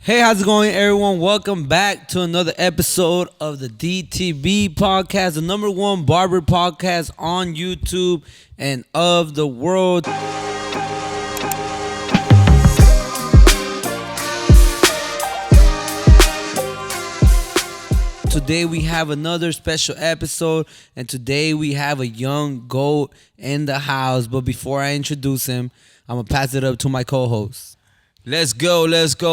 Hey, how's it going, everyone? Welcome back to another episode of the DTB podcast, the number one barber podcast on YouTube and of the world. Today we have another special episode, and today we have a young GOAT in the house. But before I introduce him, I'm going to pass it up to my co-host. Let's go.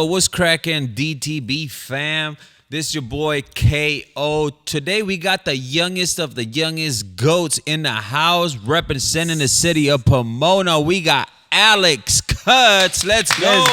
What's cracking, DTB fam? This is your boy KO. Today we got the youngest of the youngest goats in the house representing the city of Pomona. We got ALEXXCUTZZZ. Let's go.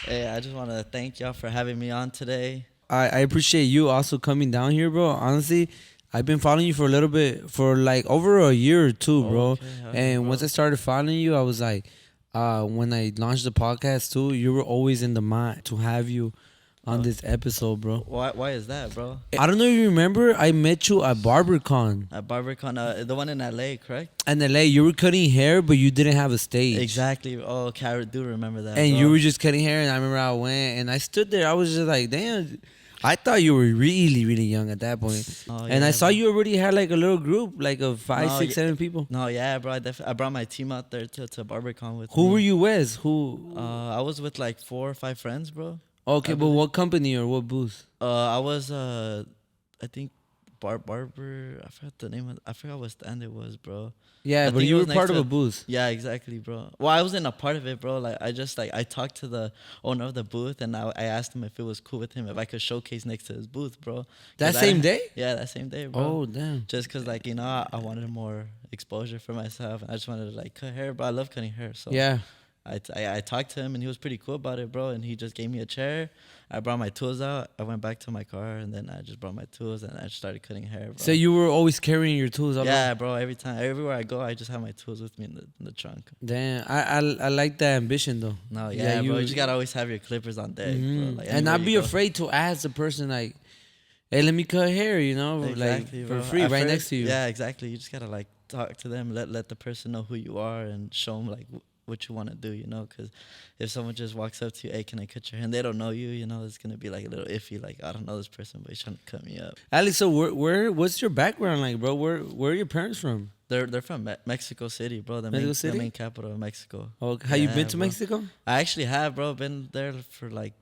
Hey, I just want to thank y'all for having me on today. I appreciate you also coming down here, bro. Honestly, I've been following you for a little bit, for like over a year or two, bro. Okay, And bro. once I started following you, I was like, when I launched the podcast too, you were always in the mind to have you on this episode, bro. Why is that, bro? I don't know if you remember, I met you at BarberCon At BarberCon, the one in LA, correct? in LA. You were cutting hair, but you didn't have a stage. Exactly. Oh, okay, I do remember that. And bro. you were just cutting hair, and I remember I went and I stood there. I was just like, damn. I thought you were really, really young at that point. Oh, And yeah, I saw bro. you already had like a little group, like of five, No, six, yeah. 7 people. No, yeah, bro. I brought my team out there to BarberCon with Who me. were you with? Who? I was with like 4 or 5 friends, bro. Okay, I but believe- what company or what booth? I was I think Barber. I forgot what stand it was, bro. Yeah, I but think you it were was part next of a to- booth. Yeah, exactly, bro. Well, I wasn't a part of it, bro. Like, I talked to the owner of the booth, and I asked him if it was cool with him if I could showcase next to his booth, bro. That 'Cause same day? Yeah, that same day, bro. Oh, damn. Just cause, like, you know, I wanted more exposure for myself, and I just wanted to like cut hair, bro. I love cutting hair, so Yeah. I talked to him, and he was pretty cool about it, bro. And he just gave me a chair. I brought my tools out. I went back to my car, and then I just brought my tools, and I just started cutting hair, bro. So you were always carrying your tools up? Yeah, bro. Everywhere I go, I just have my tools with me in the trunk. Damn. I like that ambition, though. No, yeah, bro. You just gotta always have your clippers on deck, bro. Like, And not anywhere be you go. afraid to ask the person, like, hey, let me cut hair, you know? Exactly, like, for bro. free, At right first- next to you. Yeah, exactly. You just gotta like talk to them, let the person know who you are, and show them like what you want to do, you know? Because if someone just walks up to you, hey, can I cut your hair? And they don't know you, you know, it's gonna be like a little iffy. Like, I don't know this person, but he's trying to cut me up. Alex, so what's your background like, bro? Where are your parents from? They're from Mexico City, bro. Mexico City? The main capital of Mexico. Oh, have you Yeah, been to bro. Mexico? I actually have, bro. Been there for like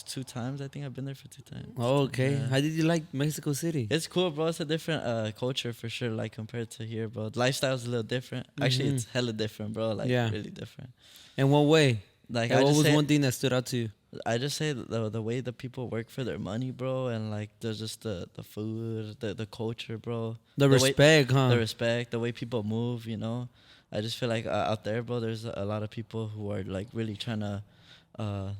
2 times. I think I've been there for 2 times. Oh, okay. Yeah. How did you like Mexico City? It's cool, bro. It's a different culture for sure, like compared to here, bro. The lifestyle's a little different. Actually, it's hella different, bro. Like, Yeah. really different. In what way? Like, Like, I what just was say, one thing that stood out to you? I just say the way the people work for their money, bro, and like there's just the food, the culture, bro. The way- respect, huh? The respect, the way people move, you know. I just feel like out there, bro, there's a lot of people who are like really trying to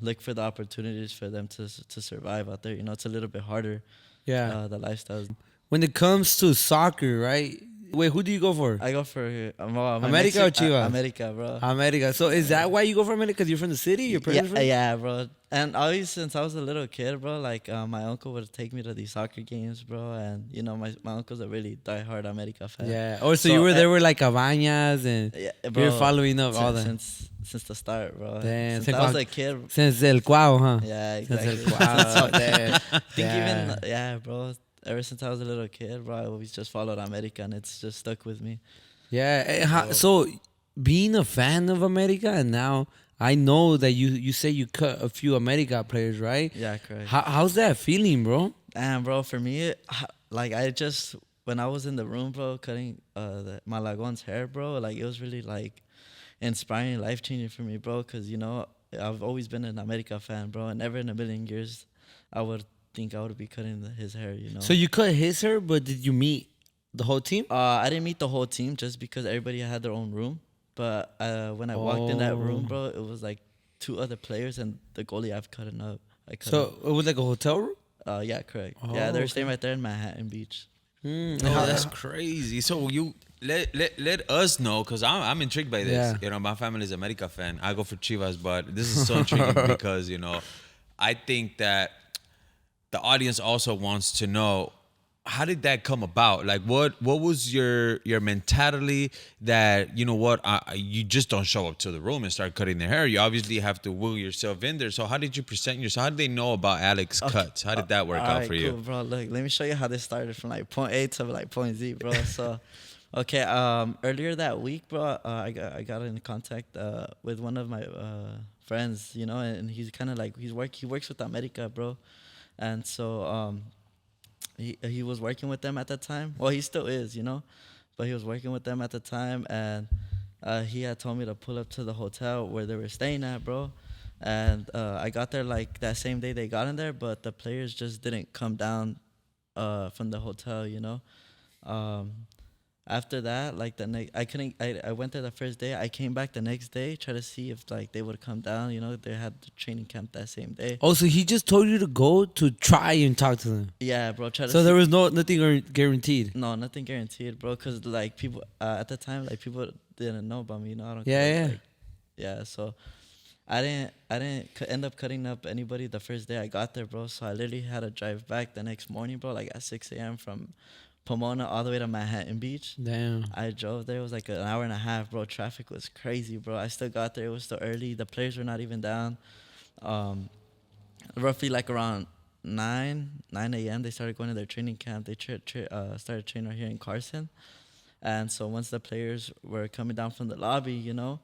look for the opportunities for them to survive out there. You know, it's a little bit harder. Yeah. The lifestyles. When it comes to soccer, right? Wait, who do you go for? I go for my America or Chivas? America, bro. America. So is that why you go for America? Because you're from the city? Your parents from? Yeah, bro. And always since I was a little kid, bro, like my uncle would take me to these soccer games, bro. And you know, my uncle's a really diehard America fan. Yeah. Oh, so you were there with like Cabañas and Yeah, you're following up all that. since the start, bro. Damn, Since since I was I- a kid. Since El Cuau, huh? Yeah, Since exactly. El Cuau. Damn. I think Damn. even yeah, bro. Ever since I was a little kid, bro, I always just followed America, and it's just stuck with me. Yeah. So being a fan of America, and now I know that you say you cut a few America players, right? Yeah, correct. How's that feeling, bro? And bro, for me, like I just when I was in the room, bro, cutting Malagon's hair, bro, like it was really like inspiring, life changing for me, bro. Cause you know I've always been an America fan, bro, and never in a million years I would think I would be cutting his hair, you know. So you cut his hair, but did you meet the whole team? I didn't meet the whole team just because everybody had their own room. But when I walked in that room, bro, it was like 2 other players and the goalie I've cut up. I cut So it was like a hotel room? yeah, correct. Oh, Yeah, they were okay. staying right there in Manhattan Beach. Oh, that's crazy. So you let us know, because I'm intrigued by this. Yeah. You know, my family's America fan. I go for Chivas, but this is so intriguing because, you know, I think that the audience also wants to know how did that come about? Like, what was your mentality that, you know what, you just don't show up to the room and start cutting their hair? You obviously have to will yourself in there. So how did you present yourself? How did they know about Alex Cuts? How did that work out for you? Cool, bro. Look, let me show you how this started from like point A to like point Z, bro. So, okay, earlier that week, bro, I got in contact with one of my friends, you know, and he's kind of like he works with America, bro, and so he was working with them at the time. Well, he still is, you know, but he was working with them at the time, and he had told me to pull up to the hotel where they were staying at, bro. And I got there like that same day they got in there, but the players just didn't come down from the hotel, you know. After that, like the next, I couldn't. I went there the first day. I came back the next day, try to see if like they would come down. You know, they had the training camp that same day. Oh, so he just told you to go to try and talk to them. Yeah, bro. Try to. So see. there was nothing guaranteed. No, nothing guaranteed, bro. Cause like people at the time, like people didn't know about me. You know, I don't. Yeah. Like, yeah. So I didn't end up cutting up anybody the first day I got there, bro. So I literally had to drive back the next morning, bro, like at 6 a.m. from Pomona all the way to Manhattan Beach. Damn. I drove there. It was like an hour and a half, bro. Traffic was crazy, bro. I still got there. It was still early. The players were not even down. Roughly like around 9 a.m. they started going to their training camp. They started training here in Carson. And so once the players were coming down from the lobby, you know,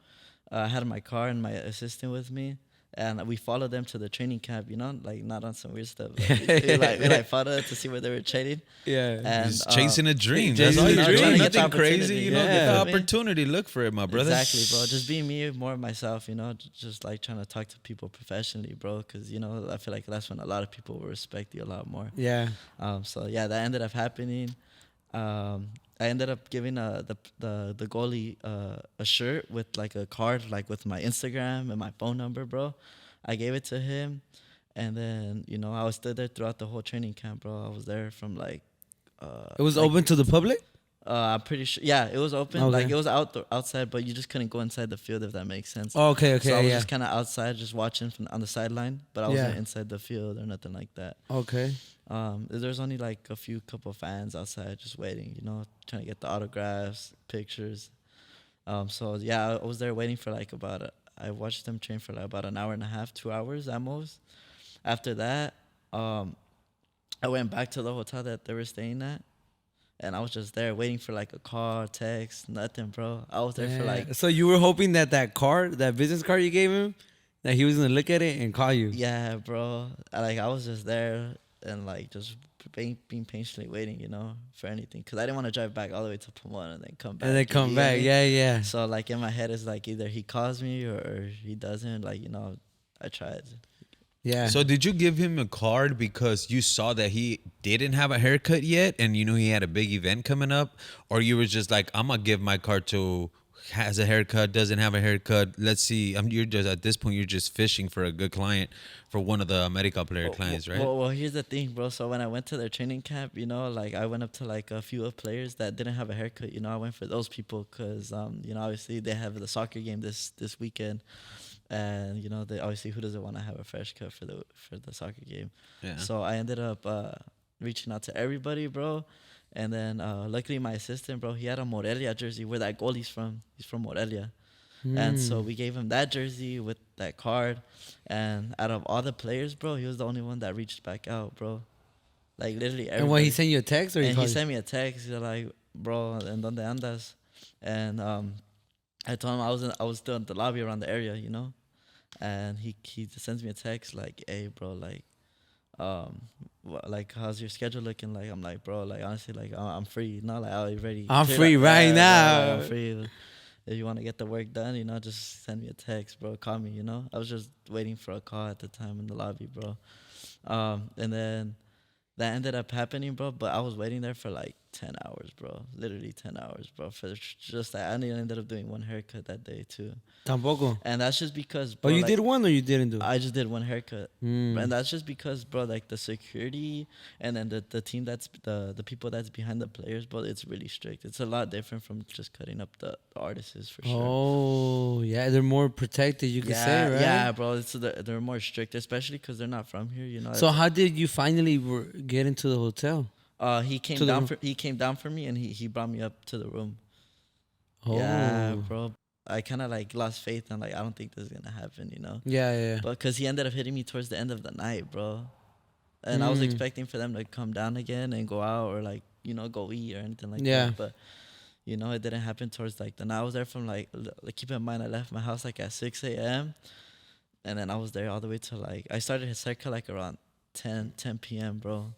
I had my car and my assistant with me. And we followed them to the training camp, you know, like not on some weird stuff. Like, we followed them to see where they were training. Yeah. And Just chasing a dream. chasing That's all a you're dream. doing. Trying to get the Nothing crazy. opportunity, You know, yeah. get the You know what I mean? opportunity. Look for it, my brother. Exactly, bro. Just being me, more of myself, you know, just like trying to talk to people professionally, bro. Because, you know, I feel like that's when a lot of people will respect you a lot more. Yeah. So, yeah, that ended up happening. I ended up giving the goalie a shirt with like a card, like with my Instagram and my phone number, bro. I gave it to him. And then, you know, I was still there throughout the whole training camp, bro. I was there from like... It was like, open to the public? I'm pretty sure. Yeah, it was open. Okay. Like it was outside, but you just couldn't go inside the field, if that makes sense. Oh, okay, So I was yeah. just kind of outside, just watching from on the sideline, but I wasn't inside the field or nothing like that. Okay. There's only like a couple fans outside just waiting, you know, trying to get the autographs, pictures. So yeah, I was there waiting for like I watched them train for like about an hour and a half, 2 hours at most. After that, I went back to the hotel that they were staying at. And I was just there waiting for like a call, text, nothing, bro. I was there for like... So you were hoping that that business card you gave him, that he was going to look at it and call you? Yeah, bro. I was just there and like just being patiently waiting, you know, for anything. Because I didn't want to drive back all the way to Pomona and then come back. And then come back, yeah. So like in my head, it's like either he calls me or he doesn't. Like, you know, I tried. Yeah. So did you give him a card because you saw that he didn't have a haircut yet and you knew he had a big event coming up? Or you were just like, I'm going to give my card to has a haircut, doesn't have a haircut. Let's see. You're just at this point, you're just fishing for a good client for one of the America player clients, right? Well, here's the thing, bro. So when I went to their training camp, you know, like I went up to like a few of players that didn't have a haircut. You know, I went for those people because, you know, obviously they have the soccer game this weekend. And, you know, they obviously who doesn't want to have a fresh cut for the soccer game? Yeah. So I ended up reaching out to everybody, bro. And then luckily my assistant, bro, he had a Morelia jersey where that goalie's from. He's from Morelia. And so we gave him that jersey with that card. And out of all the players, bro, he was the only one that reached back out, bro. Like literally everybody. And what, he sent you a text or and he sent me a text. He's like, bro, ¿en dónde andas? And I told him I was still in the lobby around the area, you know. And he sends me a text like, hey, bro, like how's your schedule looking like? I'm like, bro, like honestly, like I'm free, not like I already. I'm free right now. Bro, I'm free. If you want to get the work done, you know, just send me a text, bro. Call me, you know. I was just waiting for a call at the time in the lobby, bro. And then that ended up happening, bro. But I was waiting there for like 10 hours, bro. Literally 10 hours, bro. For just that, I ended up doing one haircut that day too. Tampoco. And that's just because, But bro, you like, did one or you didn't do? I just did one haircut. Mm. And that's just because, bro, like the security and then the team that's the people that's behind the players, bro, it's really strict. It's a lot different from just cutting up the artists for sure. Oh, yeah, they're more protected, you could say, right? Yeah, bro. They're more strict, especially because they're not from here, you know. So how did you finally get into the hotel? He came To the down room. he came down for me, and he brought me up to the room. Oh. Yeah, bro. I kind of like lost faith, and like I don't think this is gonna happen, you know. Yeah, yeah. But because he ended up hitting me towards the end of the night, bro. And I was expecting for them to come down again and go out, or like, you know, go eat or anything like Yeah. that. But you know, it didn't happen towards like the night. I was there from like keep in mind, I left my house like at 6 a.m. and then I was there all the way to like I started his haircut like around 10 p.m., bro.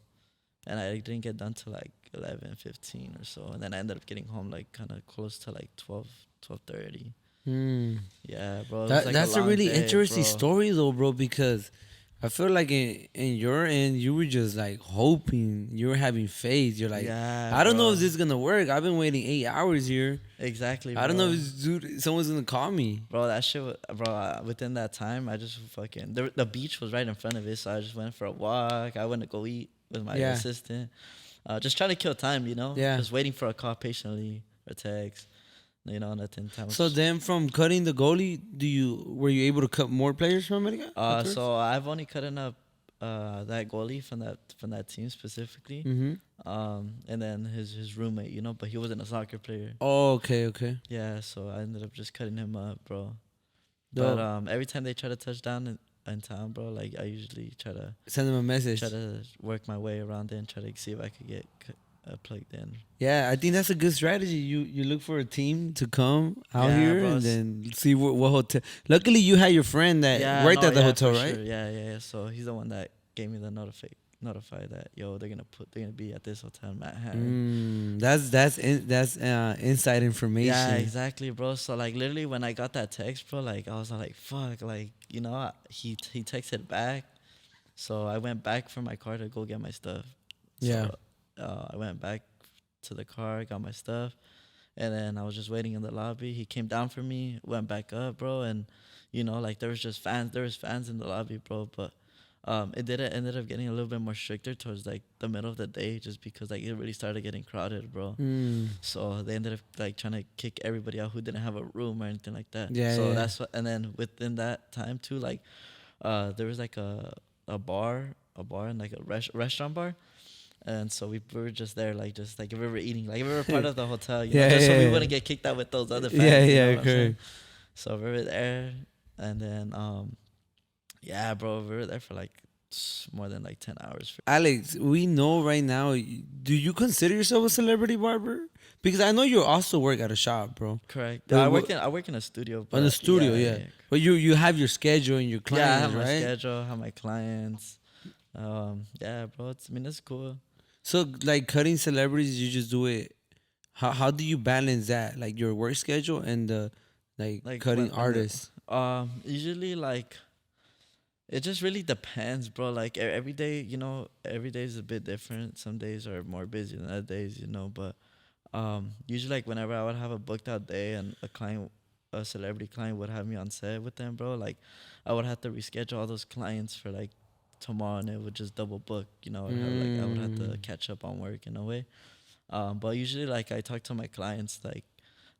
And I didn't get done till like 11:15 or so, and then I ended up getting home like kind of close to like 12:30. Yeah, bro. It was, like, That's a long really day, interesting bro. story though, bro, because I feel like in your end you were just like hoping, you were having faith. You're like, Yeah, I don't know bro. if this is gonna work. I've been waiting 8 hours here. Exactly, I don't know bro. if this dude, someone's gonna call me. Bro, that shit, bro. Within that time, I just fucking the beach was right in front of it, so I just went for a walk. I went to go eat with my Yeah. assistant, just trying to kill time, you know. Yeah. Just waiting for a call patiently or text, you know, nothing. Time. So then, from cutting the goalie, were you able to cut more players from it again? So I've only cut enough that goalie from that team specifically, and then his roommate, you know, but he wasn't a soccer player. Oh, okay. Yeah, so I ended up just cutting him up, bro. Dope. But every time they try to touch down in town, bro, like I usually try Send them a message. to work my way around it and try to see if I could get plugged in. Yeah, I think that's a good strategy. You look for a team to come out Yeah, here bro. and then see what hotel. Luckily, you had your friend that worked at the hotel, for right? sure. Yeah. So he's the one that gave me the notify that they're gonna be at this hotel in Manhattan. That's inside information. Yeah, exactly, bro. So like literally when I got that text, bro, like I was like, fuck, like, you know, he texted back, so I went back for my car to go get my stuff. Yeah. So, I went back to the car, got my stuff, and then I was just waiting in the lobby. He came down for me, went back up, bro, and you know, like there was fans in the lobby, bro, but ended up getting a little bit more stricter towards like the middle of the day, just because like it really started getting crowded, bro. So they ended up like trying to kick everybody out who didn't have a room or anything like that. Yeah, So yeah. that's what, and then within that time too, like there was like a bar and like a restaurant bar. And so we were just there, like if we were eating, like if we were part of the hotel, you know, just so we wouldn't get kicked out with those other fans. you know what I'm saying? So we were there, and then yeah, bro, we were there for like more than like 10 hours. Alex, we know right now. Do you consider yourself a celebrity barber? Because I know you also work at a shop, bro. Correct. But I work in a studio. In the studio, yeah. But you have your schedule and your clients, Yeah, I have my right? schedule, I have my clients. Yeah, bro. It's cool. So like cutting celebrities, you just do it. How do you balance that, like your work schedule and the like cutting artists? Usually like it just really depends, bro. Like every day, you know, every day is a bit different. Some days are more busy than other days, you know. But usually like whenever I would have a booked out day and a celebrity client would have me on set with them, bro, like I would have to reschedule all those clients for like tomorrow, and it would just double book, you know. I would have to catch up on work in a way. But usually like I talk to my clients, like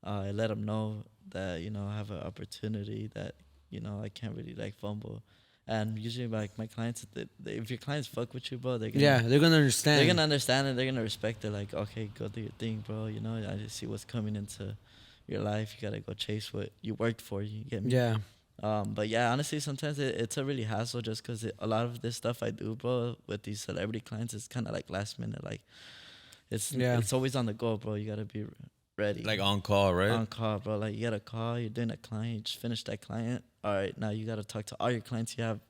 I let them know that, you know, I have an opportunity that, you know, I can't really like fumble. And usually like my clients, if your clients fuck with you, bro, they're gonna understand. they're gonna understand and they're gonna respect it. Like, okay, go do your thing, bro. You know, I just see what's coming into your life. You gotta go chase what you worked for. You get me? Yeah. But yeah, honestly, sometimes it's a really hassle just because a lot of this stuff I do, bro, with these celebrity clients, is kind of like last minute. Like, it's always on the go, bro. You gotta be ready. Like on call, right? On call, bro. Like you got a call, you're doing a client, you just finished that client. All right, now you gotta talk to all your clients you have.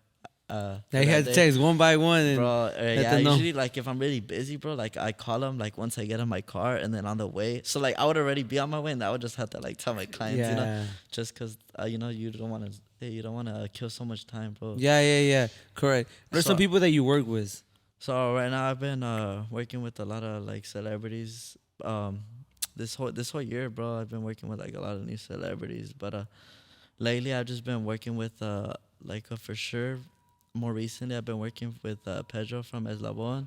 Now you had to text one by one, and bro. Yeah, them know. usually like if I'm really busy, bro, like I call them like once I get in my car, and then on the way. So like I would already be on my way, and I would just have to like tell my clients, you know, just because you know you don't want to kill so much time, bro. Yeah. Correct. There's some people that you work with. So right now I've been working with a lot of like celebrities. This whole year, bro, I've been working with like a lot of new celebrities. But lately I've just been working with for sure. More recently, I've been working with Pedro from Eslabon.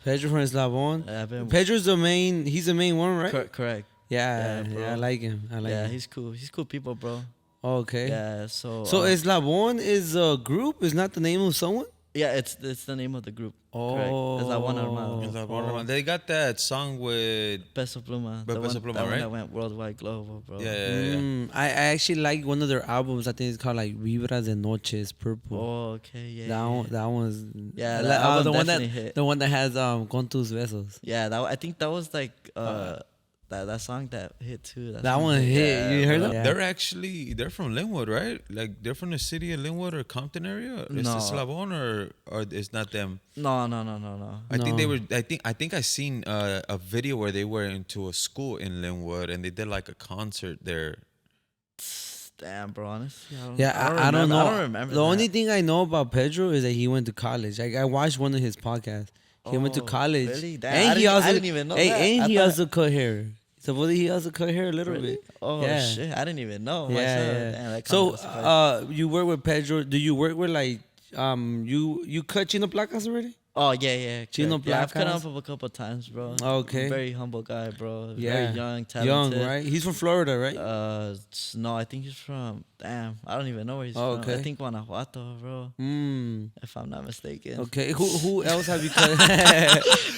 Pedro from Eslabon. Pedro's the main. He's the main one, right? Correct. Yeah, I like him. Yeah, he's cool. He's cool people, bro. Okay. Yeah. So Eslabon is a group. Is not the name of someone. Yeah, it's the name of the group. Correct. It's La Buena Armada. They got that song with Peso Pluma. Peso Pluma, that one right? that went worldwide global, bro. Yeah. I actually like one of their albums. I think it's called like Vibras de Noches, Purple. Oh, okay, yeah. That one's Yeah, like, that album the one definitely that hit. the one that has Con tus besos. Yeah, I think that was like that song that hit too. That song one hit. You heard bro. that? Yeah. They're from Linwood, right? Like they're from the city of Linwood or Compton area. Is No. this Slavon or it's not them? No. I think No. they were. I think I seen a video where they were into a school in Linwood and they did like a concert there. Damn, bro. Honestly, I don't know. I don't remember. The only thing I know about Pedro is that he went to college. Like I watched one of his podcasts. He went to Oh, college. really? Damn, And I didn't even know that. And I he thought- also cut hair. Supposedly he also cut hair a little Really? bit. Oh Yeah. shit! I didn't even know Yeah, myself. yeah. Damn, that So, comment was surprising. you work with Pedro. Do you work with like you cut Chino Placas already? Oh yeah. Chino correct. Yeah, I've cut Placas? him up a couple times, bro. Okay. Very humble guy, bro. Yeah. Very young, talented. Young, right? He's from Florida, right? No, I think he's from. Damn, I don't even know where he's Oh, from. okay. I think Guanajuato, bro. If I'm not mistaken. Okay. Who else have you cut?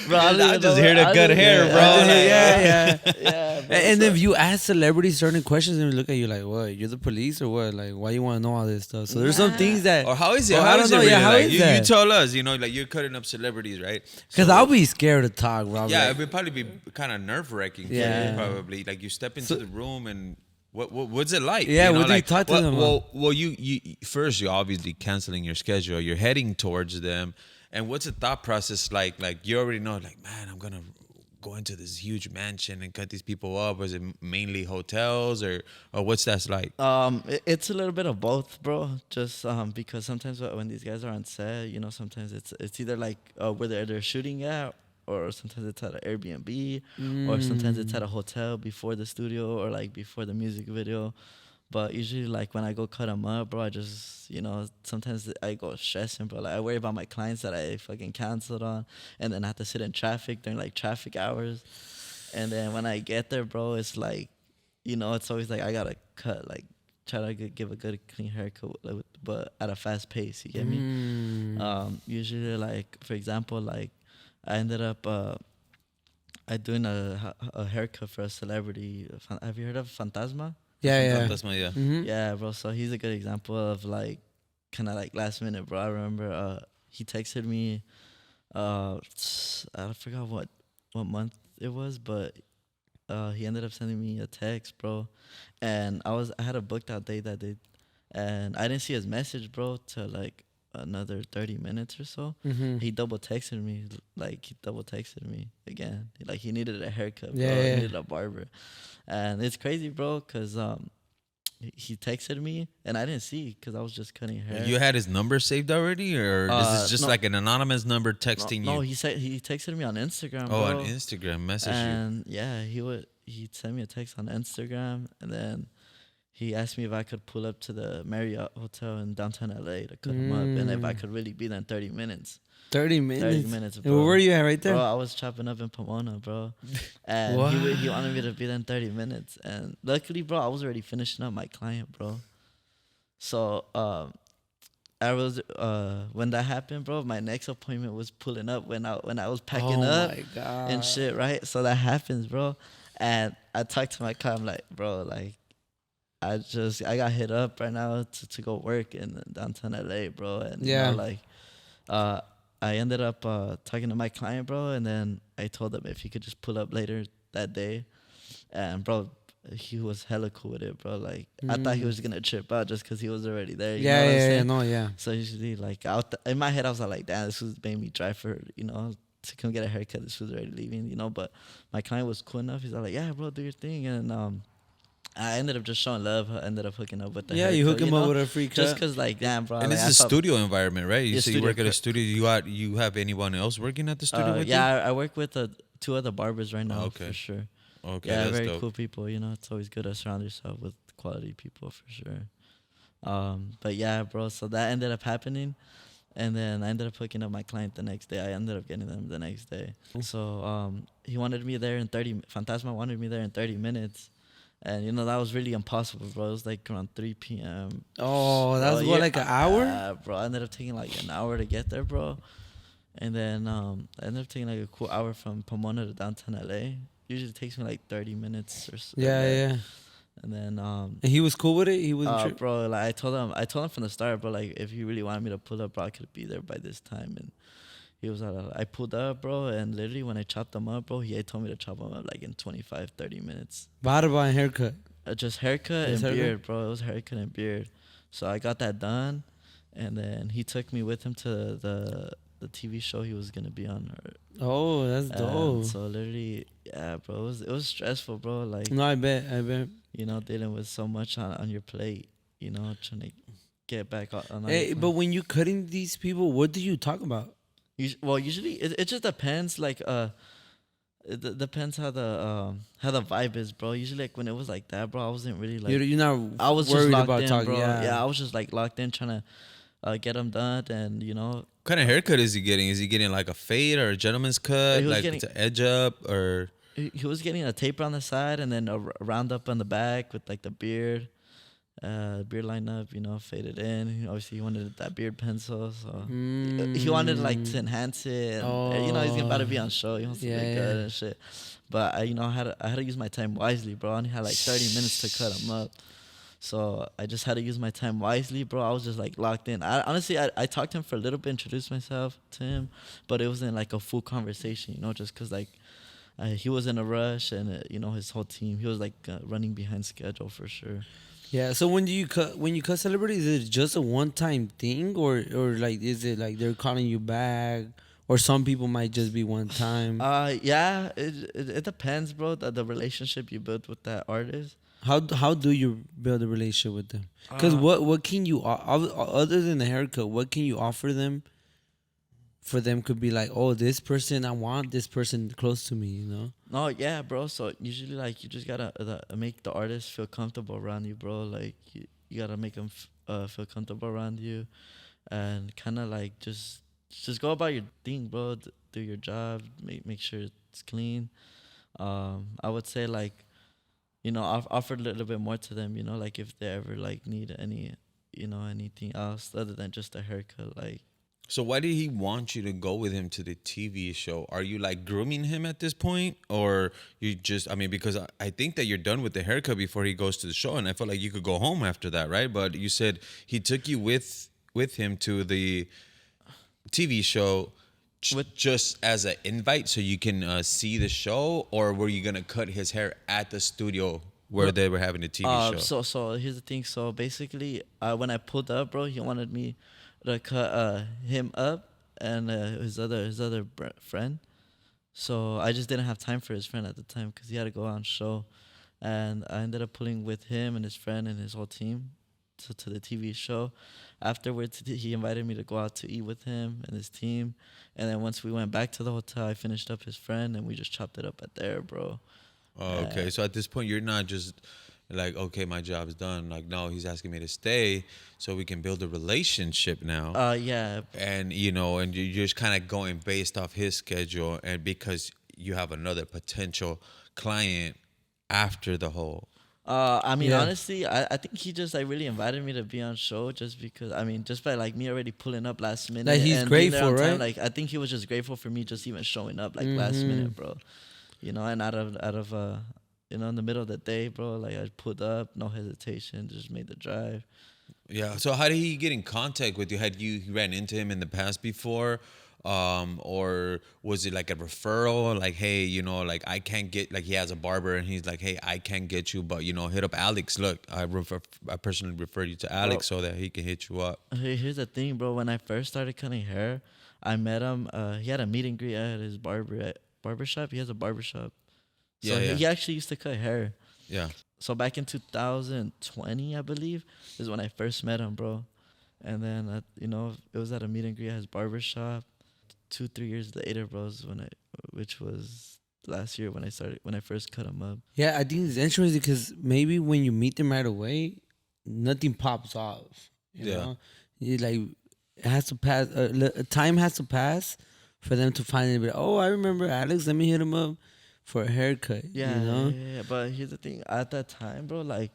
Bro, I don't I even just know- hear the I good don't hair, even- bro. I don't- Yeah. Yeah, bro, And so- if you ask celebrities certain questions, and they look at you like, "What? You're the police or what? Like, why you want to know all this stuff?" So there's some Nah. things that, Or how is it? Or I How don't is know, it really? yeah, how like, is you that? tell us, like you're cutting up celebrities, right? because So- I'll be scared to talk, bro. Yeah, Like, it would probably be kind of nerve wracking. Yeah. Probably like you step into the room and what's it like? Yeah, you know, what do you like, talk to well, them Well, you first you're obviously canceling your schedule. You're heading towards them, and what's the thought process like? Like you already know, like man, I'm gonna go into this huge mansion and cut these people up. Or is it mainly hotels or what's that like? It's a little bit of both, bro. Just because sometimes when these guys are on set, sometimes it's either like where they're shooting at, or sometimes it's at an Airbnb, or sometimes it's at a hotel before the studio or like before the music video. But usually, like when I go cut them up, bro, I just sometimes I go stressing, bro. Like I worry about my clients that I fucking canceled on, and then I have to sit in traffic during like traffic hours. And then when I get there, bro, it's like, it's always like I gotta cut, like try to give a good clean haircut, but at a fast pace. You get me? Usually, like for example, like I ended up I doing a haircut for a celebrity. Have you heard of Fantasma? yeah. That's my Yeah, bro. So he's a good example of like kind of like last minute, bro. I remember he texted me. I forgot what month it was, but he ended up sending me a text, bro. And I had a booked out date that day, and I didn't see his message, bro, till like another 30 minutes or so. He double texted me, again. Like he needed a haircut, bro. Yeah. He needed a barber. And it's crazy, bro, because he texted me and I didn't see because I was just cutting hair. You had his number saved already, or this is just no. like an anonymous number texting No, you? he texted me on Instagram, Oh, bro. on Instagram message you. And yeah, he'd send me a text on Instagram, and then he asked me if I could pull up to the Marriott Hotel in downtown LA to cut him up, and if I could really be there in 30 minutes. 30 minutes. 30 minutes, And bro. where were you at right there? Bro, I was chopping up in Pomona, bro. And he wanted me to be there in 30 minutes. And luckily, bro, I was already finishing up my client, bro. So I was when that happened, bro, my next appointment was pulling up when I was packing up my God. and shit, right? So that happens, bro. And I talked to my car, I'm like, bro, like I got hit up right now to go work in downtown LA, bro. And I ended up talking to my client, bro, and then I told him if he could just pull up later that day. And bro, he was hella cool with it, bro. Like I thought he was gonna trip out just because he was already there. You know what I'm saying? Yeah. So usually, like in my head, I was like, damn, this was made me drive for, to come get a haircut. This was already leaving, But my client was cool enough. He's like, yeah, bro, do your thing. And I ended up just showing love. I ended up hooking up with the haircut, you hook him up with a free cut. just because, like, damn, bro. And like, this I is a felt- studio environment, right? You Yeah, say you studio, work at a correct. studio. You have anyone else working at the studio with you? yeah, I work with 2 other barbers right now, Okay. for sure. Okay, Yeah, that's very dope. cool people. It's always good to surround yourself with quality people, for sure. But yeah, bro. So that ended up happening, and then I ended up hooking up my client the next day. I ended up getting them the next day. So he wanted me there in 30. Fantasma wanted me there in 30 minutes, And you know that was really impossible, bro. It was like around 3 p.m. Oh, Bro, that's what, like an hour? bro. I ended up taking like an hour to get there, bro. And then I ended up taking like a cool hour from Pomona to downtown LA. Usually it takes me like 30 minutes or so. Yeah, yeah. And then And he was cool with it. He wasn't tripping. bro, like I told him from the start, bro, like if he really wanted me to pull up, bro, I could be there by this time. And he was I pulled up, bro, and literally when I chopped him up, bro, he had told me to chop him up like in 25, 30 minutes. Barba and haircut. Just haircut Just and haircut? beard, bro. It was haircut and beard. So I got that done, and then he took me with him to the TV show he was gonna be on. Oh, that's dope. So literally, yeah, bro, it was stressful, bro. Like, No, I bet. you know, dealing with so much on your plate, you know, trying to get back on. Hey, but when you cutting these people, what do you talk about? Well, usually it just depends. Like, depends how the vibe is, bro. Usually, like when it was like that, bro, I wasn't really like. You're not I was worried just locked about in, talking. bro. Yeah. I was just like locked in, trying to get them done, and you know. What kind of haircut is he getting? Is he getting like a fade or a gentleman's cut, He was like getting- to edge up, or? He was getting a taper on the side and then a roundup on the back with like the beard line up, you know, faded in. Obviously, he wanted that beard pencil, so he wanted like to enhance it. And, you know, he's about to be on show. He wants to look good and shit. But you know, I had to use my time wisely, bro. I only had like 30 minutes to cut him up. So I just had to use my time wisely, bro. I was just like locked in. Honestly, I talked to him for a little bit, introduced myself to him, but it wasn't like a full conversation, you know, just because like he was in a rush and you know, his whole team, he was like running behind schedule for sure. Yeah. So when you cut celebrities, is it just a one time thing, or like is it like they're calling you back, or some people might just be one time? Yeah, it depends, bro. The relationship you build with that artist. How do you build a relationship with them? Because what can you other than the haircut? What can you offer them? For them could be like, oh, this person, I want this person close to me, you know? No, yeah, bro. So usually, like, you just gotta make the artist feel comfortable around you, bro. Like, you gotta make them feel comfortable around you, and kind of like just go about your thing, bro. Do your job. Make sure it's clean. I would say like, you know, offer a little bit more to them, you know, like if they ever like need any, you know, anything else other than just a haircut, like. So why did he want you to go with him to the TV show? Are you like grooming him at this point, or you just? I mean, because I think that you're done with the haircut before he goes to the show, and I felt like you could go home after that, right? But you said he took you with him to the TV show just as an invite, so you can see the show, or were you gonna cut his hair at the studio where they were having the TV show? So here's the thing. So basically, when I pulled up, bro, he wanted me to cut him up and his other friend. So I just didn't have time for his friend at the time because he had to go on show, and I ended up pulling with him and his friend and his whole team to the TV show. Afterwards, he invited me to go out to eat with him and his team, and then once we went back to the hotel, I finished up his friend and we just chopped it up at there, bro. Oh, okay. So at this point, you're not just like, okay, my job's done. Like, no, he's asking me to stay so we can build a relationship now. Yeah. And, you know, and you're just kind of going based off his schedule, and because you have another potential client after the whole. I mean, Yeah. honestly, I think he just like really invited me to be on show just because, I mean, just by like me already pulling up last minute. Like, he's and being there grateful, on time, right? like, I think he was just grateful for me just even showing up like last minute, bro. You know, and out of you know, in the middle of the day, bro, like I pulled up, no hesitation, just made the drive. Yeah. So how did he get in contact with you? Had you ran into him in the past before? Or was it like a referral? Like, hey, you know, like I can't get, like he has a barber and he's like, hey, I can't get you, but you know, hit up Alex. Look, I personally referred you to Alex so that he can hit you up. Here's the thing, bro. When I first started cutting hair, I met him. He had a meet and greet at his barbershop. He has a barbershop. So Yeah, yeah. he actually used to cut hair. Yeah. So back in 2020, I believe, is when I first met him, bro. And then, you know, it was at a meet and greet at his barbershop. 2-3 years later, bro, which was last year when I first cut him up. Yeah, I think it's interesting because maybe when you meet them right away, nothing pops off. You Yeah. know? You like, it has to pass. Time has to pass for them to finally be like, oh, I remember Alex. Let me hit him up for a haircut. Yeah, You know. yeah. But here's the thing. At that time, bro, like,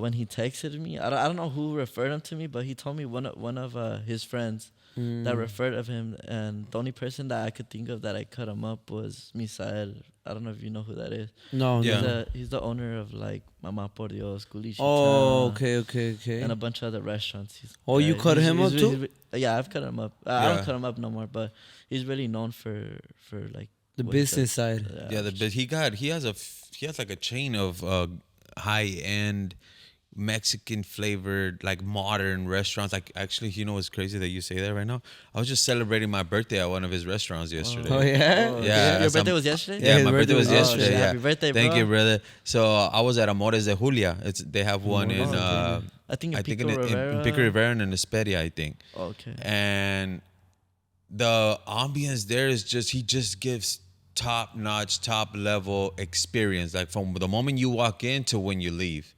when he texted me, I don't know who referred him to me, but he told me one of his friends that referred of him, and the only person that I could think of that I cut him up was Misael. I don't know if you know who that is. No, Yeah. no. He's the owner of like Mama por Dios, Oh, Culichi, okay. and a bunch of other restaurants. Oh, you cut him up too? Yeah, I've cut him up. I Yeah. don't cut him up no more, but he's really known for like The what he business does. side. Yeah, he has like a chain of high end Mexican flavored like modern restaurants. Like actually, you know what's crazy that you say that right now? I was just celebrating my birthday at one of his restaurants yesterday. Oh yeah. Oh, Yeah, Your some- birthday was yesterday? Yeah, his my birthday was birthday was yesterday. yesterday. Yeah. Happy birthday, Thank bro. you, brother. So I was at Amores de Julia. They have one Amores in de Julia. I think in I think Pico in Rivera. Pico Rivera and in Esperia, I think. Okay. And the ambience there is just he just gives top notch, top level experience. Like from the moment you walk in to when you leave.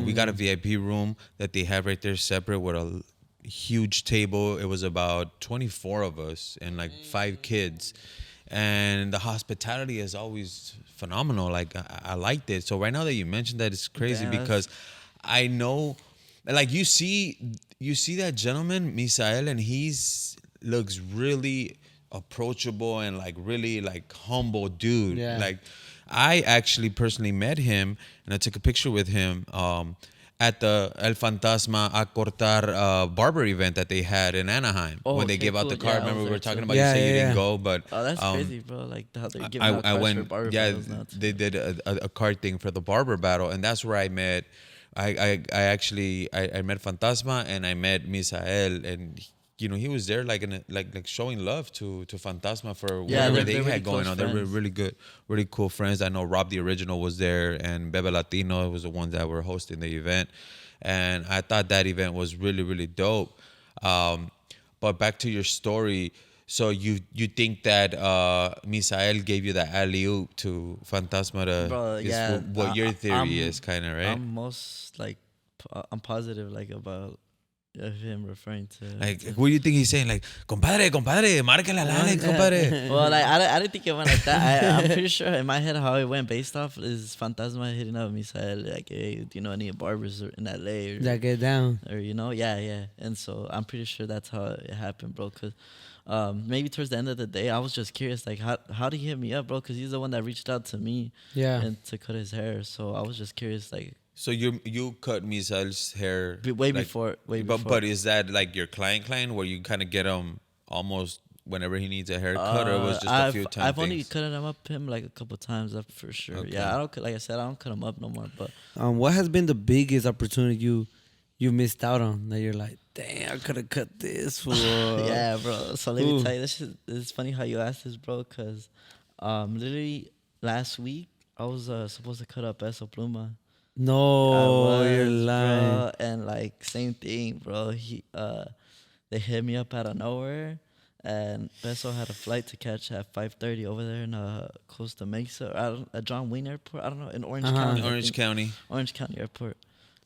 We got a VIP room that they have right there separate with a huge table. It was about 24 of us and like 5 kids. And the hospitality is always phenomenal. Like I liked it. So right now that you mentioned that, it's crazy Damn, that's- because I know, like you see that gentleman Misael, and he's looks really approachable and like really like humble dude. Yeah. Like I actually personally met him and I took a picture with him at the El Fantasma a Cortar barber event that they had in Anaheim Oh, when they okay, gave out cool. the card. Yeah, I Remember was we were there talking too. about Yeah, you said you yeah, didn't yeah. go, but Oh, that's crazy, bro. Like how they're giving out I cards went. for barber Yeah, battles nuts. they did a card thing for the barber battle, and that's where I met. I actually met Fantasma and I met Misael, and he was there like like showing love to Fantasma for Yeah, whatever they're they really had going close on. They're friends. really good, really cool friends. I know Rob the Original was there, and Bebe Latino was the ones that were hosting the event, and I thought that event was really dope. But back to your story. So you think that Misael gave you the alley oop to Fantasma to Bro, is yeah. what your theory I'm- is, kind of, right? I'm most like I'm positive like about him referring to. Like, what do you think he's saying? Like, compadre, márcale al Alex, compadre. Well, like I didn't think it went like that. I'm pretty sure in my head how it went based off is Fantasma hitting up Misael like, hey, do you know any barbers in LA? Or, That get down. or yeah. And so I'm pretty sure that's how it happened, bro. Cause maybe towards the end of the day, I was just curious, like how did he hit me up, bro? Cause he's the one that reached out to me, Yeah. and to cut his hair. So I was just curious, like So you cut Misael's hair way like, before. But is that like your client where you kind of get him almost whenever he needs a haircut, or it was just a few times? I've only cut him up him like a couple times, up for sure. Okay. Yeah, I don't like I said, I don't cut him up no more. But What has been the biggest opportunity you missed out on that you're like, damn, I could have cut this for? yeah, bro. So let me Ooh. tell you, it's funny how you asked this, bro, because literally last week I was supposed to cut up Peso Pluma. No, you're lying. Bro, and like same thing, bro. They hit me up out of nowhere, and Peso had a flight to catch at 5:30 over there in Costa Mesa, at John Wayne Airport. I don't know, in Orange County. I Orange think. County. Orange County Airport,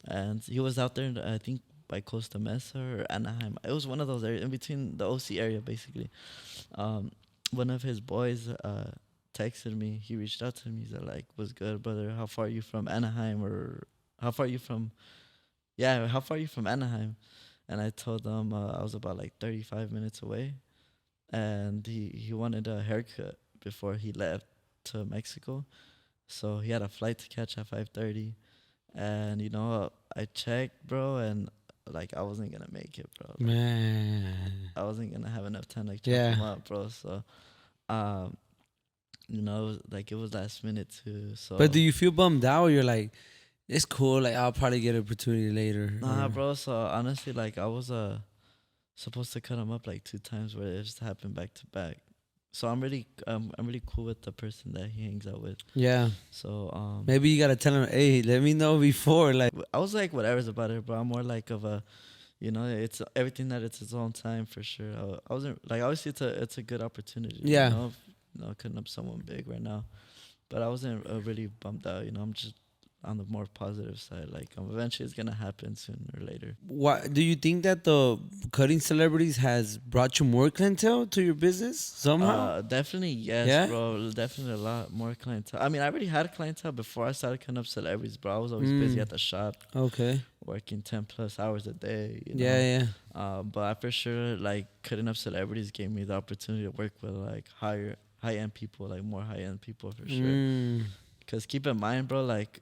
and he was out there, I think, by Costa Mesa or Anaheim. It was one of those areas in between the OC area, basically. One of his boys texted me. He reached out to me. He's like, "What's good, brother? How far are you from Anaheim? Or how far are you from? Yeah, how far are you from Anaheim?" And I told him I was about like 35 minutes away, and he wanted a haircut before he left to Mexico, so he had a flight to catch at 5:30. And I checked, bro, and like I wasn't gonna make it, bro. Like, Man. I wasn't gonna have enough time to chop Yeah. him up, bro. So, it was like it was last minute too. So, But do you feel bummed out? Or you're like, it's cool. Like I'll probably get an opportunity later. nah, or- bro. So honestly, like I was supposed to cut him up like 2 times, where it just happened back to back. So I'm really cool with the person that he hangs out with. Yeah. So Maybe you gotta tell him, hey, let me know before. Like, I was like, whatever's about it, bro. I'm more like of a, it's everything that it's its own time for sure. I wasn't like, obviously it's a good opportunity. Yeah. Cutting up someone big right now, but I wasn't really bummed out. I'm just on the more positive side. Like eventually, it's gonna happen sooner or later. What do you think that the cutting celebrities has brought you more clientele to your business somehow? Definitely yes, Yeah? bro. Definitely a lot more clientele. I mean, I already had clientele before I started cutting up celebrities, bro. I was always busy at the shop, Okay. working 10+ hours a day. You know. Yeah, yeah. But I for sure like cutting up celebrities gave me the opportunity to work with like high end people, like more high end people for sure. Mm. Cause keep in mind, bro, like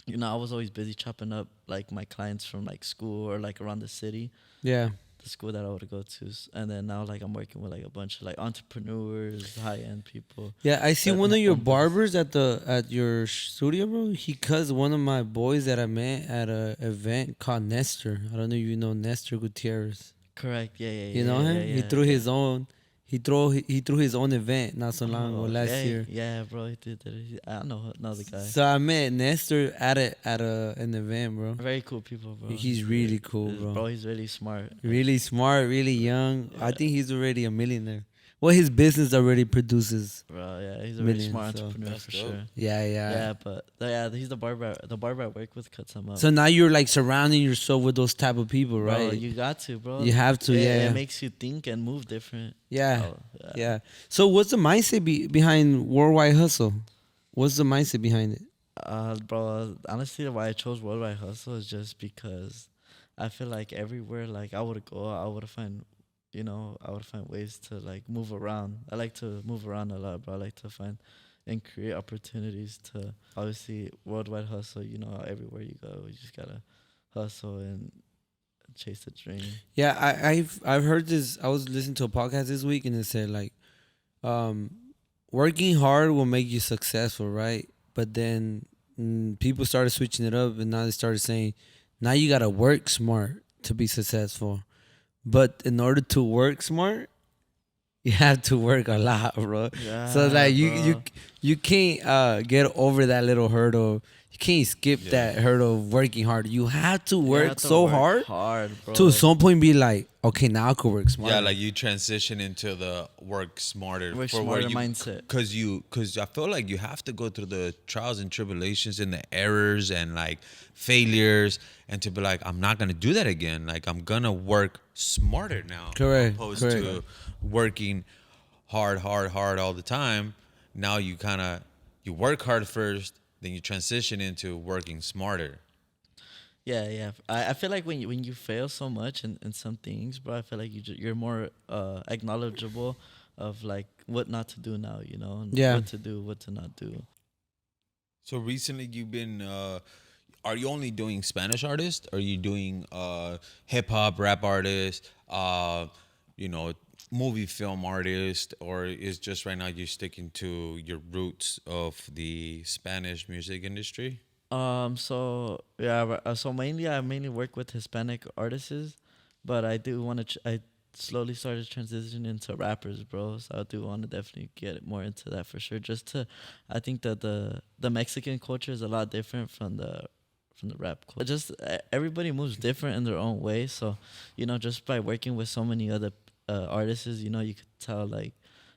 you know, I was always busy chopping up like my clients from like school or like around the city, Yeah. the school that I would go to, and then now like I'm working with like a bunch of like entrepreneurs, high end people. Yeah, I see that one of your own business. barbers at your studio, bro. He cuts one of my boys that I met at a event called Nestor. I don't know if you know Nestor Gutierrez. Correct. Yeah, yeah, yeah. You know yeah, him? Yeah, He yeah, threw yeah. his own. He threw his own event not so long ago, Oh, last yeah, year. yeah, bro. He did that. I know the guy. So I met Nestor at an event, bro. Very cool people, bro. He's really cool, bro. Bro, he's really smart. Really smart, really young. I think he's already a millionaire. Well, his business already produces. Bro, yeah, he's a Millions, really smart so entrepreneur that's for dope. sure. Yeah, Yeah, but yeah, he's the barber. The barber I work with cuts him up. So now you're like surrounding yourself with those type of people, Bro, right? you got to, bro. You have to, yeah. It makes you think and move different. Yeah, Oh, yeah. So what's the mindset behind Worldwide Hustle? What's the mindset behind it? Bro, honestly, why I chose Worldwide Hustle is just because I feel like everywhere, like I would go, I would find, I would find ways to like move around. I like to move around a lot, bro. I like to find and create opportunities to obviously Worldwide Hustle. You know, everywhere you go, you just gotta hustle and chase the dream. Yeah, I've heard this. I was listening to a podcast this week, and it said like, working hard will make you successful, right? But then people started switching it up, and now they started saying, now you gotta work smart to be successful. But in order to work smart, you have to work a lot, bro. Yeah, So like bro. you can't get over that little hurdle. You can't skip that hurdle of working hard. You have to You work have to so work hard bro. to some point be like, okay, now I could work smart. Yeah, like you transition into the work smarter Work for smarter where you, mindset. Cause I feel like you have to go through the trials and tribulations and the errors and like failures, and to be like, I'm not gonna do that again. Like I'm gonna work smarter now, Correct, opposed correct. to working hard all the time. Now you work hard first, then you transition into working smarter. Yeah, yeah. I feel like when you fail so much in some things, bro, I feel like you're more acknowledgeable of like what not to do now, and Yeah. what to do, what to not do. So recently, you've been. Are you only doing Spanish artists? Are you doing hip hop, rap artists? Movie, film artist, or is just right now you're sticking to your roots of the Spanish music industry? So yeah, so I mainly work with Hispanic artists, but I do want to. I slowly started transitioning into rappers, bro. So I do want to definitely get more into that for sure. I think that the Mexican culture is a lot different from the rap culture. Everybody moves different in their own way. So, just by working with so many other artists, you could tell like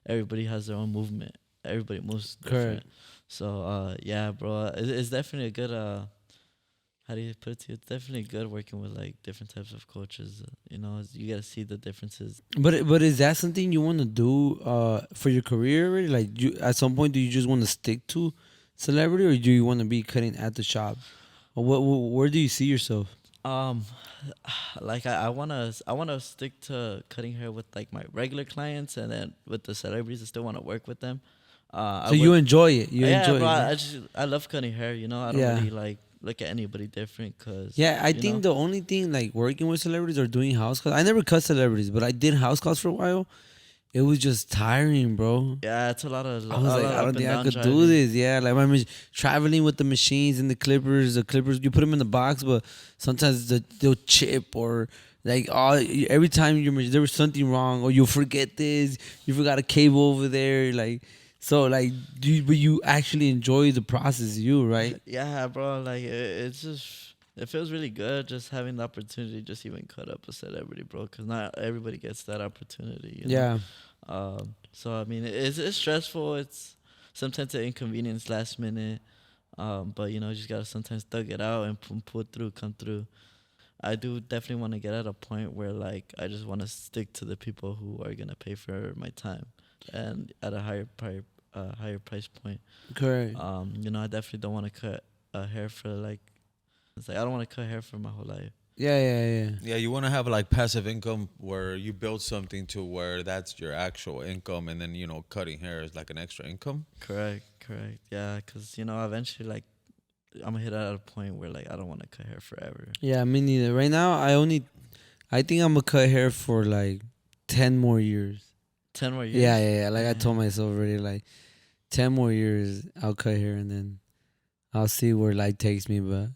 everybody has their own movement. Everybody moves different. Correct. So yeah, bro, it's definitely a good how do you put it to you? It's definitely good working with like different types of cultures. You gotta see the differences. But is that something you want to do for your career already? Like, at some point, do you just want to stick to celebrity, or do you want to be cutting at the shop? Or where do you see yourself? Like I wanna stick to cutting hair with like my regular clients, and then with the celebrities, I still wanna work with them. So you enjoy it. You yeah, enjoy bro. it. I love cutting hair. I don't Yeah. really like look at anybody different, cause Yeah, I you think know? the only thing like working with celebrities or doing house calls. I never cut celebrities, but I did house calls for a while. It was just tiring, bro. Yeah, it's a lot of. I was like, I don't think I could do this. Yeah, like traveling with the machines and the clippers. The clippers, you put them in the box, but sometimes they'll chip, or like every time there was something wrong, or you'll forget this. You forgot a cable over there, like. So like, but you actually enjoy the process, right? Yeah, bro. Like it feels really good just having the opportunity to just even cut up a celebrity, bro. Because not everybody gets that opportunity. Yeah. So I mean, it's stressful. It's sometimes an inconvenience last minute. But you know, you just gotta sometimes thug it out and pull through, come through. I do definitely want to get at a point where like I just want to stick to the people who are gonna pay for my time, and at a higher price point. Correct. You know, I definitely don't want to cut hair for like. It's like I don't want to cut hair for my whole life. Yeah. Yeah, you want to have like passive income where you build something to where that's your actual income, and then cutting hair is like an extra income. Correct. Yeah, because you know, eventually, like, I'm gonna hit at a point where like I don't want to cut hair forever. Yeah, me neither. Right now, I think I'm gonna cut hair for like 10 more years. 10 more years. Yeah. Like I told myself already, like 10 more years, I'll cut hair and then I'll see where life takes me. But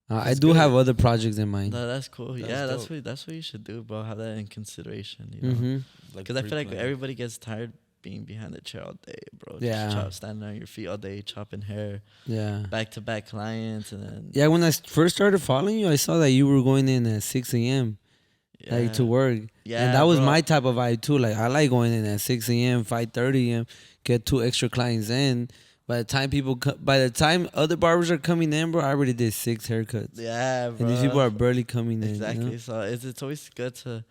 I do good. have other projects in mind. No, that's cool. That's Yeah, dope. that's what you should do, bro. Have that in consideration. You know, Mm-hmm. because I feel like everybody gets tired being behind the chair all day, bro. Yeah. Just standing on your feet all day, chopping hair, Yeah. back to back clients, and then Yeah, when I first started following you, I saw that you were going in at 6 a.m. like to work. Yeah, and that was bro. my type of vibe too. Like I like going in at 6 a.m., 5:30 a.m., get 2 extra clients in. By the time other barbers are coming in, bro, I already did 6 haircuts. Yeah, bro. And these people are barely coming in. exactly. You know? So it's always good to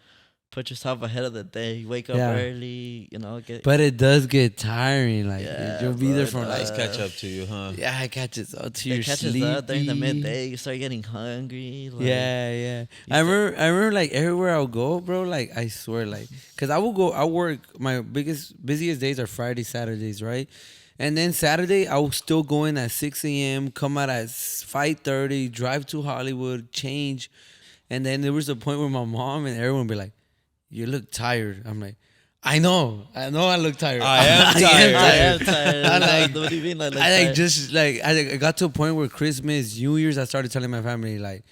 put yourself ahead of the day. Wake up Yeah. early, you know. But it does get tiring. Like Yeah, you'll be bro, there it for does. Lights catch up to you, huh? yeah, it catches up to It your catches sleepy. up during the midday. You start getting hungry. Like, Yeah. I remember like everywhere I'll go, bro, like I swear, like, cause I work, my busiest days are Friday, Saturdays, right? And then Saturday, I will still go in at 6 a.m., come out at 5:30, drive to Hollywood, change. And then there was a point where my mom and everyone would be like, you look tired. I'm like, I know I look tired. I am tired. I am tired. I like- What do you mean? Like, I like tired? just like I got to a point where Christmas, New Year's, I started telling my family like,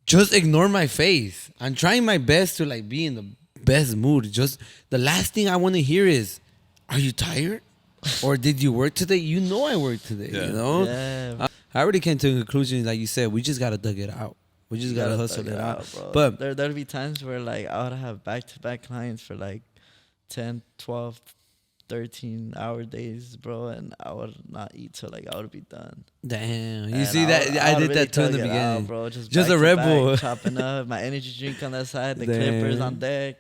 just ignore my face. I'm trying my best to like be in the best mood. Just the last thing I want to hear is, "Are you tired? Or did you work today?" You know I worked today. Yeah. You know. Yeah. I already came to a conclusion, like you said, we just gotta dug it out. We just gotta hustle thug it out. bro. But there'll be times where like I would have back-to-back clients for like 10, 12, 13-hour days, bro, and I would not eat till like I would be done. damn, you And see that would- I did would that too in the thug it out, beginning. bro. Just a back to Red back, Bull. chopping up my energy drink on that side, the Damn. clippers on deck,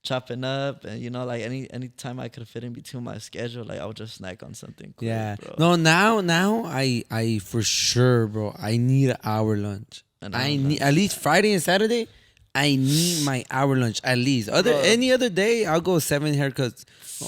chopping up, and you know, like any time I could fit in between my schedule, like I would just snack on something. Quick, Yeah. bro. No, now I for sure, bro. I need an hour lunch. An I hour need lunch. at least Friday and Saturday. I need my hour lunch at least. Bro. Any other day, I'll go 7 haircuts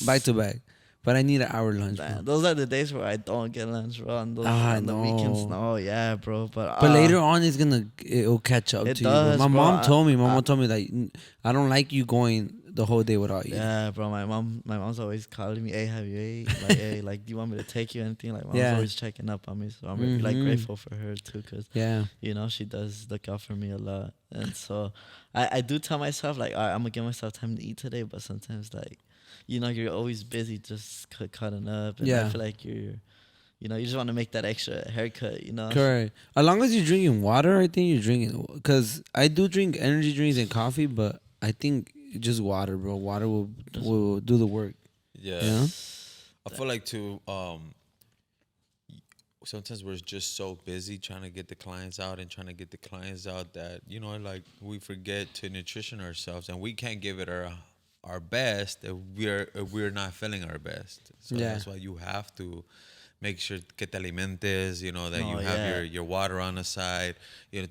back to back. But I need an hour lunch, bro. Man, those are the days where I don't get lunch, bro. On the no. weekends, no, yeah, bro. But Later on, it'll catch up to It you. Bro. does, My bro. mom told me. My mom told me that I don't like you going the whole day without eating. yeah, bro. My mom's always calling me, "Hey, have you ate? Like, hey, like, do you want me to take you anything?" Like, mom's Yeah. always checking up on me, so I'm really, like Mhm. grateful for her too, cause Yeah. you know she does look out for me a lot, and so I do tell myself like, all right, I'm gonna give myself time to eat today, but sometimes like, you know, you're always busy just cutting up, and Yeah. I feel like you just want to make that extra haircut, you know. Correct. As long as you're drinking water, I think you're drinking. Because I do drink energy drinks and coffee, but I think just water, bro. Water will do the work. Yeah. You know? I feel like too. Sometimes we're just so busy trying to get the clients out that like we forget to nutrition ourselves, and we can't give it our best if we're not feeling our best. So Yeah. that's why you have to make sure que te alimentes, that you Oh, have yeah. your water on the side,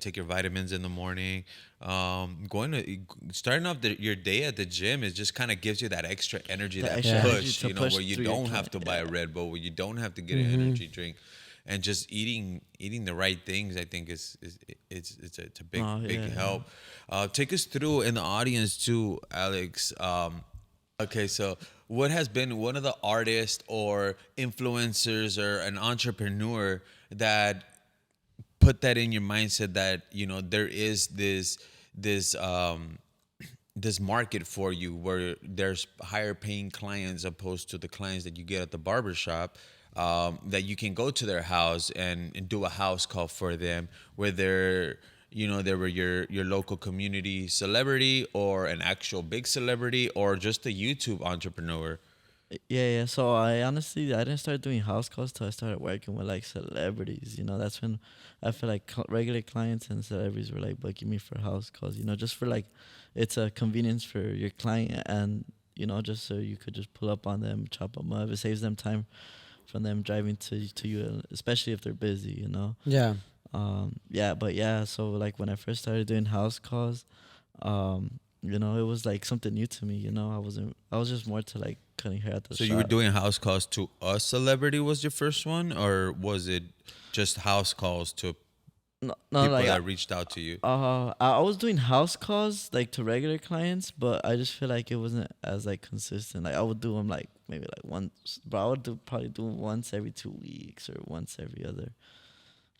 take your vitamins in the morning. Starting off your day at the gym, it just kind of gives you that extra energy, The that extra push, energy to push where you through your don't have to buy a client. Red Bull, where you don't have to get Mm-hmm. an energy drink, and just eating the right things. I think it's a big Oh, big yeah. help. Take us through in the audience too, Alex. Okay, so what has been one of the artists or influencers or an entrepreneur that put that in your mindset that there is this market for you where there's higher paying clients opposed to the clients that you get at the barbershop, that you can go to their house and do a house call for them, whether they were your local community celebrity or an actual big celebrity or just a YouTube entrepreneur. Yeah. So I honestly I didn't start doing house calls till I started working with like celebrities. You know, that's when I feel like regular clients and celebrities were like booking me for house calls. You know, just for like it's a convenience for your client and you know just so you could just pull up on them, chop them up. It saves them time from them driving to you, especially if they're busy. You know. Yeah. Yeah, but yeah. So like when I first started doing house calls, you know, it was like something new to me. You know, I was just more to like cutting hair at the So you were shop. doing house calls to a celebrity was your first one, or was it just house calls to No, no, people like that reached out to you? I was doing house calls like to regular clients, but I just feel like it wasn't as like consistent. Like I would do them like maybe like once, but I would probably do 'em once every 2 weeks or once every other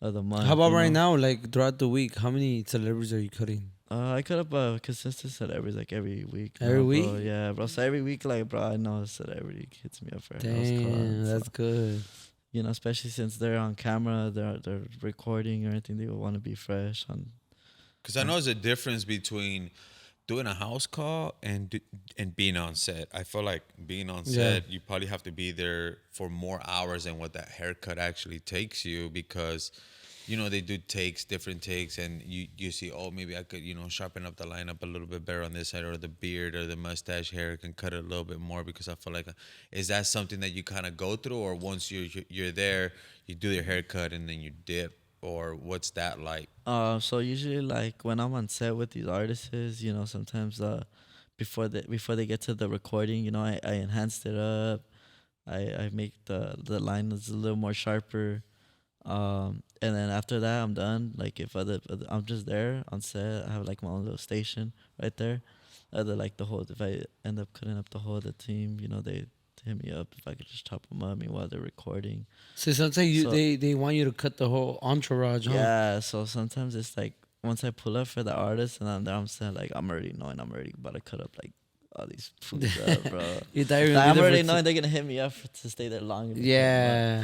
How month. about You right know, now? Like throughout the week, how many celebrities are you cutting? I cut up consistent celebrities like every week Every now, week? bro. Yeah, bro. So every week, like, bro, I know a celebrity hits me up for a house call. Damn, And so, that's good. you know, especially since they're on camera, they're recording or anything, they will want to be fresh on. Because I know there's a difference between doing a house call and being on set. I feel like being on Yeah. set, you probably have to be there for more hours than what that haircut actually takes you because they do takes, different takes, and you see, oh, maybe I could, sharpen up the lineup a little bit better on this side, or the beard or the mustache hair can cut it a little bit more because I feel like, is that something that you kind of go through, or once you're there, you do your haircut and then you dip, or what's that like? So usually like when I'm on set with these artists, you know, sometimes before they get to the recording, you know, I enhanced it up. I make the lines a little more sharper. And then after that, I'm done. Like if I'm just there on set. I have like my own little station right there. Like the whole, if I end up cutting up the whole of the team, you know, they hit me up if I could just chop them up. I mean, while they're recording. So sometimes So they want you to cut the whole entourage, huh? yeah, so sometimes it's like once I pull up for the artist and I'm there, I'm saying like I'm already knowing I'm already about to cut up like all these foods up, bro. You thought you were Like, gonna I'm be there already for knowing they're gonna hit me up to stay there longer. To cut 'em up. yeah.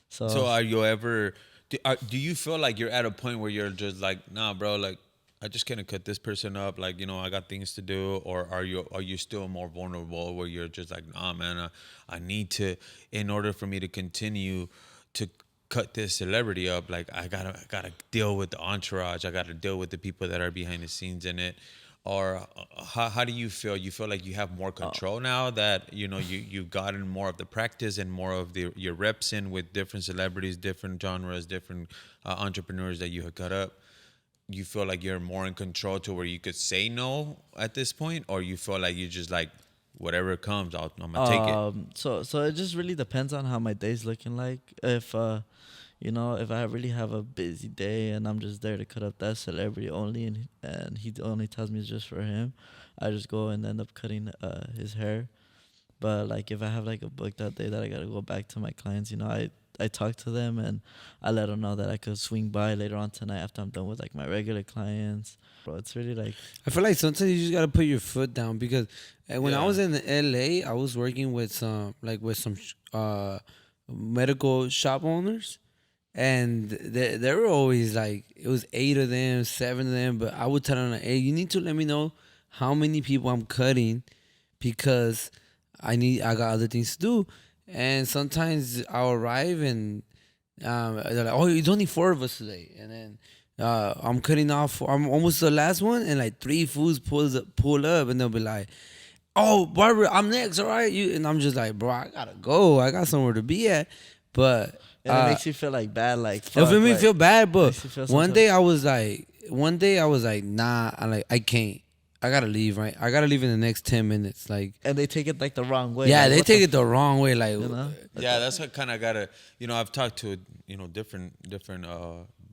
So So are you ever? Do you feel like you're at a point where you're just like, nah, bro, like I just can't cut this person up. Like I got things to do, or are you still more vulnerable where you're just like, nah, man, I need to, in order for me to continue to cut this celebrity up, like I gotta deal with the entourage. I gotta deal with the people that are behind the scenes in it. Or how do you feel? You feel like you have more control now that you've gotten more of the practice and more of your reps in with different celebrities, different genres, different entrepreneurs that you have cut up. You feel like you're more in control to where you could say no at this point, or you feel like you just like whatever comes, I'm gonna take it. so it just really depends on how my day's looking like. If you know, if I really have a busy day and I'm just there to cut up that celebrity only, and he only tells me it's just for him, I just go and end up cutting his hair. But like if I have like a book that day that I gotta go back to my clients, you know, I talk to them and I let them know that I could swing by later on tonight after I'm done with like my regular clients. Bro, it's really like I feel like sometimes you just gotta put your foot down because when I Yeah. was in LA, I was working with some medical shop owners, and they were always like it was 8 of them, 7 of them, but I would tell them like, hey, you need to let me know how many people I'm cutting because I got other things to do, and sometimes I'll arrive and they're like, oh, it's only 4 of us today, and then. I'm cutting off. I'm almost the last one, and like 3 fools pull up, and they'll be like, "Oh, Barber, I'm next, all right?" You and I'm just like, "Bro, I gotta go. I got somewhere to be at." But and it makes you feel like bad, like it fuck, made me like, feel bad. But makes you feel one sometimes. day I was like, "Nah, I can't. I gotta leave. Right? I gotta leave in the next 10 minutes." Like, And they take it like the wrong way. yeah, like, they what take the it the wrong way. Like, you know? Yeah, that's what kind of gotta. I've talked to different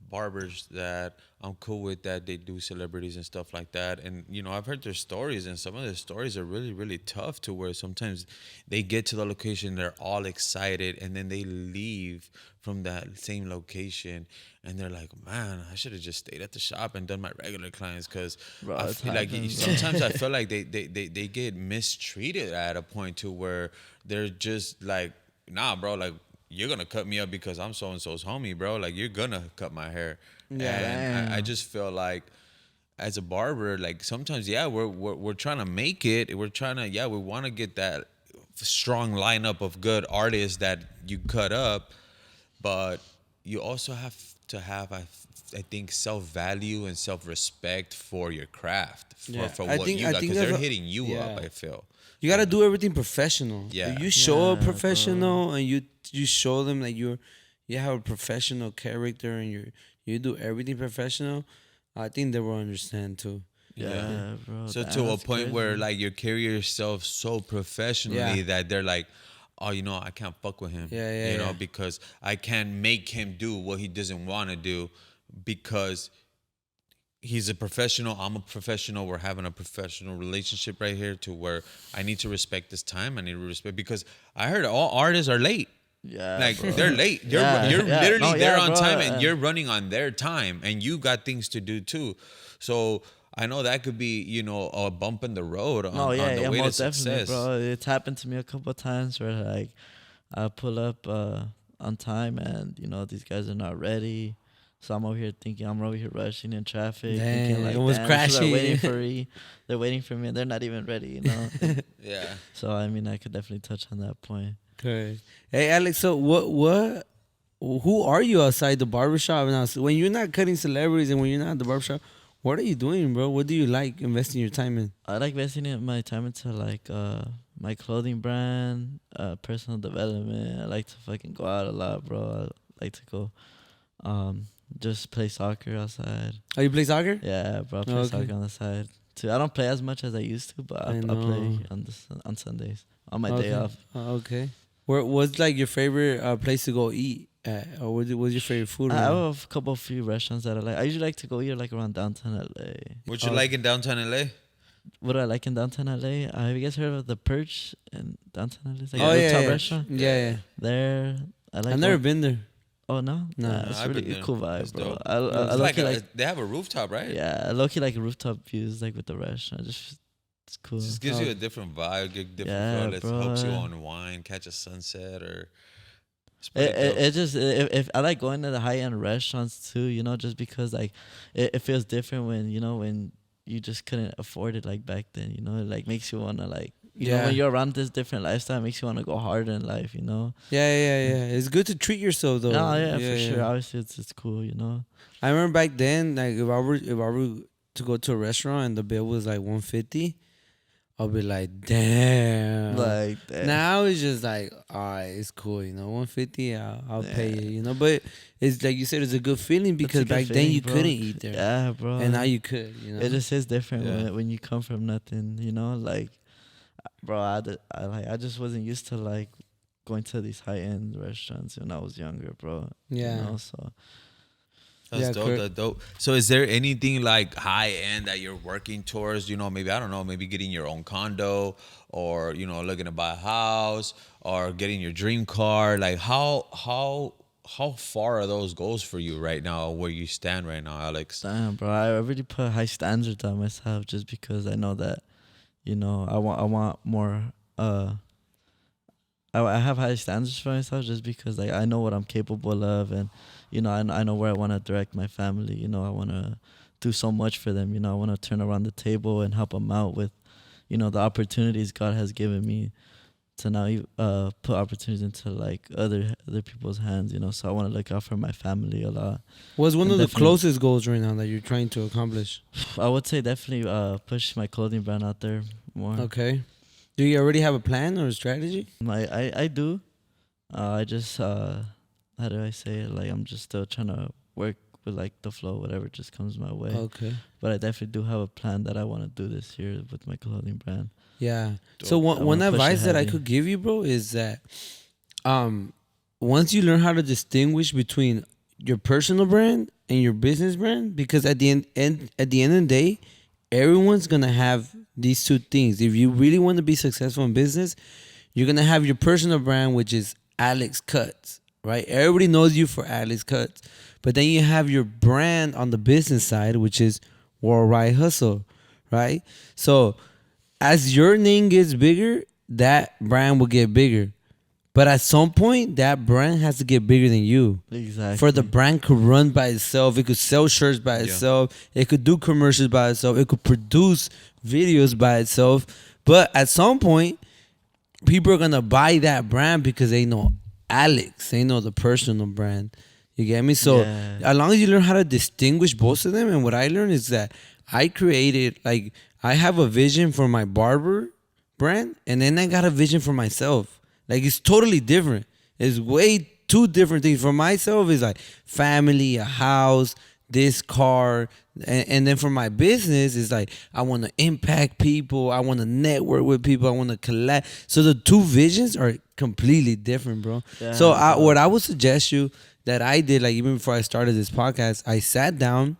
barbers that I'm cool with that they do celebrities and stuff like that, and I've heard their stories, and some of their stories are really really tough to where sometimes they get to the location, they're all excited, and then they leave from that same location, and they're like, man, I should have just stayed at the shop and done my regular clients because Bro, I it feel like happens, bro. sometimes I feel like they get mistreated at a point to where they're just like, nah, bro, like you're gonna cut me up because I'm so and so's homie, bro. Like you're gonna cut my hair, Yeah, and I damn. just feel like as a barber, like sometimes, yeah, we're trying to make it. We're trying to, yeah, we want to get that strong lineup of good artists that you cut up, but you also have to have, I think, self-value and self-respect for your craft, for I what think you got, because that's they're hitting you yeah. up, I feel. You gotta do everything professional. Yeah. If you show up Yeah, professional and you show them that you have a professional character and you do everything professional, I think they will understand too. Yeah, bro. So to a that's point where crazy. like you carry yourself so professionally Yeah. that they're like, oh, I can't fuck with him. Yeah, You know, yeah. because I can't make him do what he doesn't want to do because he's a professional. I'm a professional. We're having a professional relationship right here to where I need to respect this time. I need to respect, because I heard all artists are late. Yeah, Like bro. they're late. You're Yeah, you're yeah. literally No, there yeah, on bro. time, and you're running on their time, and you got things to do too. So I know that could be, a bump in the road on, No, yeah, on the yeah, way to most definitely, success. bro. It's happened to me a couple of times where like I pull up on time and these guys are not ready. So I'm over here rushing in traffic, thinking Damn, like, it was damn, so crashing. they're waiting for me, and they're not even ready. Yeah. So I mean, I could definitely touch on that point. Correct. Hey, Alex. So who are you outside the barbershop now? So when you're not cutting celebrities and when you're not at the barbershop, what are you doing, bro? What do you like investing your time in? I like investing my time into like my clothing brand, personal development. I like to fucking go out a lot, bro. I like to go just play soccer outside. Oh, you play soccer? Yeah, bro. I play Okay. soccer on the side too. I don't play as much as I used to, but I play on Sundays on my day off. Okay. What's like your favorite place to go eat at? Or what's your favorite food? I around? have a few restaurants that I like. I usually like to go eat like around downtown LA. What you like in downtown LA? What do I like in downtown LA? Have you guys heard of the Perch in downtown LA? It's like Oh, a yeah, rooftop yeah. restaurant. Yeah. There, I like. I've never been there. Oh no, No. Nah, it's I've really been there. cool vibe, It's bro. dope. I It's look like they have a rooftop, right? yeah, I look like rooftop views like with the restaurant. Just it's cool. Just gives you a different vibe, different Yeah, feel. It bro. helps you unwind, catch a sunset, or it's It, pretty dope. it just if I like going to the high end restaurants too, just because like it feels different when you just couldn't afford it like back then, it like makes you wanna like when you're around this different lifestyle, it makes you wanna go harder in life, Yeah. It's good to treat yourself though. No, yeah, for sure. Obviously it's cool, I remember back then, like if I were to go to a restaurant and the bill was like $150, I'll be like, damn. like that. Now it's just like, all right, it's cool, $150, I'll pay it, But it's like you said, it's a good feeling because good back then feeling, you bro. couldn't eat there, Yeah, bro. and now you could, It just is different Yeah. when you come from nothing, like, bro. I just wasn't used to like going to these high end restaurants when I was younger, bro. Yeah. So That's Yeah, dope. correct. That's dope. So, is there anything like high end that you're working towards? Maybe I don't know, maybe getting your own condo, or looking to buy a house, or getting your dream car. Like, how far are those goals for you right now? Where you stand right now, Alex? damn, bro. I really put high standards on myself just because I know that, I want more. I have high standards for myself just because like I know what I'm capable of, and I know where I want to direct my family. I want to do so much for them. I want to turn around the table and help them out with, the opportunities God has given me to now put opportunities into like other people's hands. So I want to look out for my family a lot. What's one And of the definitely- closest goals right now that you're trying to accomplish? I would say definitely push my clothing brand out there more. Okay. Do you already have a plan or a strategy? I do. I just how do I say it? Like I'm just still trying to work with like the flow, whatever just comes my way. Okay. But I definitely do have a plan that I want to do this year with my clothing brand. Yeah. So I one wanna push advice it that I heavy. could give you, bro, is that once you learn how to distinguish between your personal brand and your business brand, because at the end of the day, everyone's gonna have these two things. If you really want to be successful in business, you're gonna have your personal brand, which is Alex Cuts, right? Everybody knows you for Alex Cuts. But then you have your brand on the business side, which is Worldwide Hustle, right? So as your name gets bigger, that brand will get bigger. But at some point, that brand has to get bigger than you. Exactly. For the brand could run by itself. It could sell shirts by itself. It could do commercials by itself. It could produce videos by itself. But at some point, people are gonna buy that brand because they know Alex. They know the personal brand. You get me? So Yeah. as long as you learn how to distinguish both of them, and what I learned is that I created like I have a vision for my barber brand, and then I got a vision for myself. Like it's totally different. It's way two different things. For myself, it's like family, a house, this car, and then for my business, it's like I want to impact people. I want to network with people. I want to collect. So the two visions are completely different, bro. Yeah, So bro. what I would suggest you that I did, like even before I started this podcast, I sat down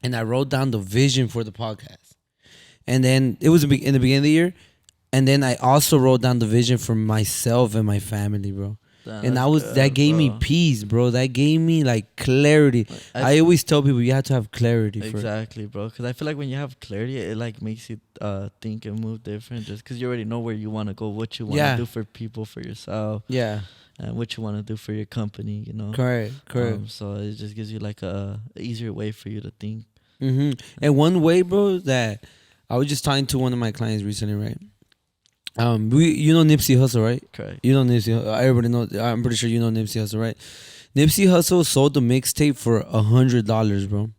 and I wrote down the vision for the podcast. And then it was in the beginning of the year. And then I also wrote down the vision for myself and my family, bro. Damn, And that's that good, gave me bro. peace, bro. That gave me like clarity. I always tell people you have to have clarity for Exactly, bro. Because I feel like when you have clarity, it like makes you think and move different. Just because you already know where you want to go, what you want to Yeah. do for people, for yourself, Yeah, and what you want to do for your company. You know. correct. So it just gives you like a easier way for you to think. And one way, bro, that I was just talking to one of my clients recently, right? You know Nipsey Hussle, right? Correct. You know Nipsey. Everybody know. I'm pretty sure you know Nipsey Hussle, right? Nipsey Hussle sold the mixtape for $100, bro.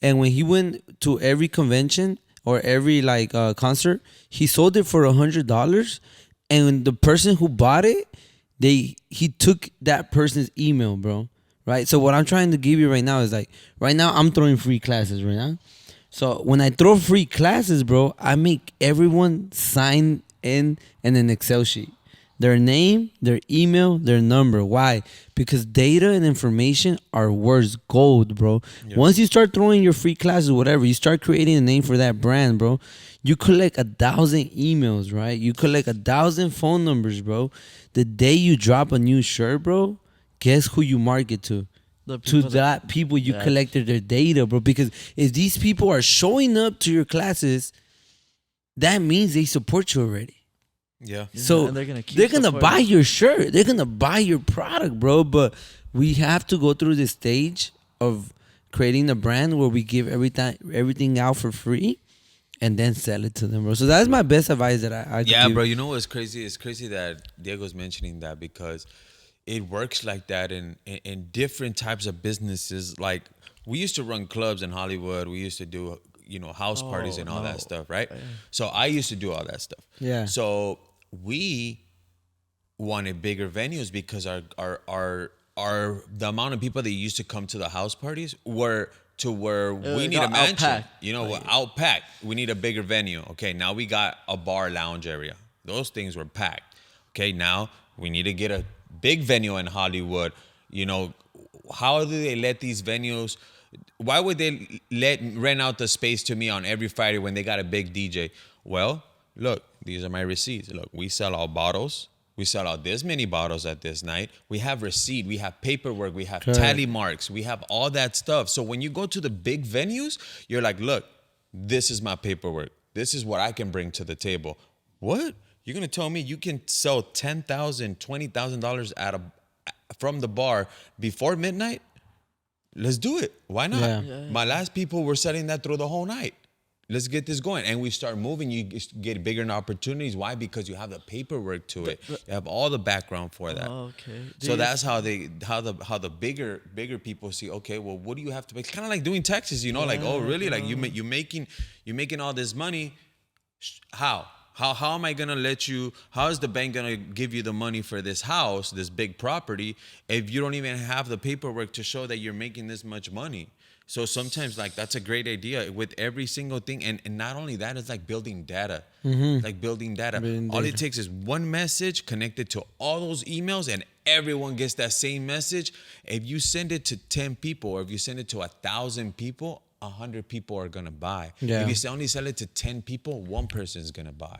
And when he went to every convention or every like concert, he sold it for $100. And the person who bought it, he took that person's email, bro. Right. So what I'm trying to give you right now is like right now I'm throwing free classes right now. So when I throw free classes, bro, I make everyone sign in an Excel sheet. Their name, their email, their number. Why? Because data and information are worth gold, bro. Yeah. Once you start throwing your free classes, whatever, you start creating a name for that brand, bro. You collect 1,000 emails, right? You collect 1,000 phone numbers, bro. The day you drop a new shirt, bro, guess who you market to? To that people you collected their data, bro. Because if these people are showing up to your classes, that means they support you already. Yeah. So and they're gonna buy your shirt. They're gonna buy your product, bro. But we have to go through this stage of creating a brand where we give everything out for free, and then sell it to them, bro. So that's my best advice that I Yeah, give. bro. You know what's crazy? It's crazy that Diego's mentioning that because it works like that in different types of businesses. Like we used to run clubs in Hollywood. We used to do house parties and all that stuff, right? So I used to do all that stuff. Yeah. So we wanted bigger venues because our the amount of people that used to come to the house parties were to where we need a mansion. Out-packed. We're out-packed. We need a bigger venue. Okay, now we got a bar lounge area. Those things were packed. Okay, now we need to get a big venue in Hollywood. How do they let these venues? Why would they rent out the space to me on every Friday when they got a big DJ? Well, look, these are my receipts. Look, we sell out bottles. We sell out this many bottles at this night. We have receipt. We have paperwork. We have tally marks. We have all that stuff. So when you go to the big venues, you're like, look, this is my paperwork. This is what I can bring to the table. What? You're going to tell me you can sell $10,000, $20,000 from the bar before midnight? Let's do it. Why not? Yeah. My last people were selling that through the whole night. Let's get this going. And we start moving. You get bigger opportunities. Why? Because you have the paperwork to it. You have all the background for that. Okay. So that's how the bigger people see, okay, well, what do you have to make? It's kind of like doing taxes, like, oh, really? Like you're making all this money. How? How am I gonna let you? How is the bank gonna give you the money for this house, this big property, if you don't even have the paperwork to show that you're making this much money? So sometimes, like, that's a great idea with every single thing, and not only that, it's like building data. Like building data. All it takes is one message connected to all those emails, and everyone gets that same message. If you send it to 10 people, or if you send it to 1,000 people, 100 people are gonna buy. Yeah. If you only sell it to 10 people, one person is gonna buy.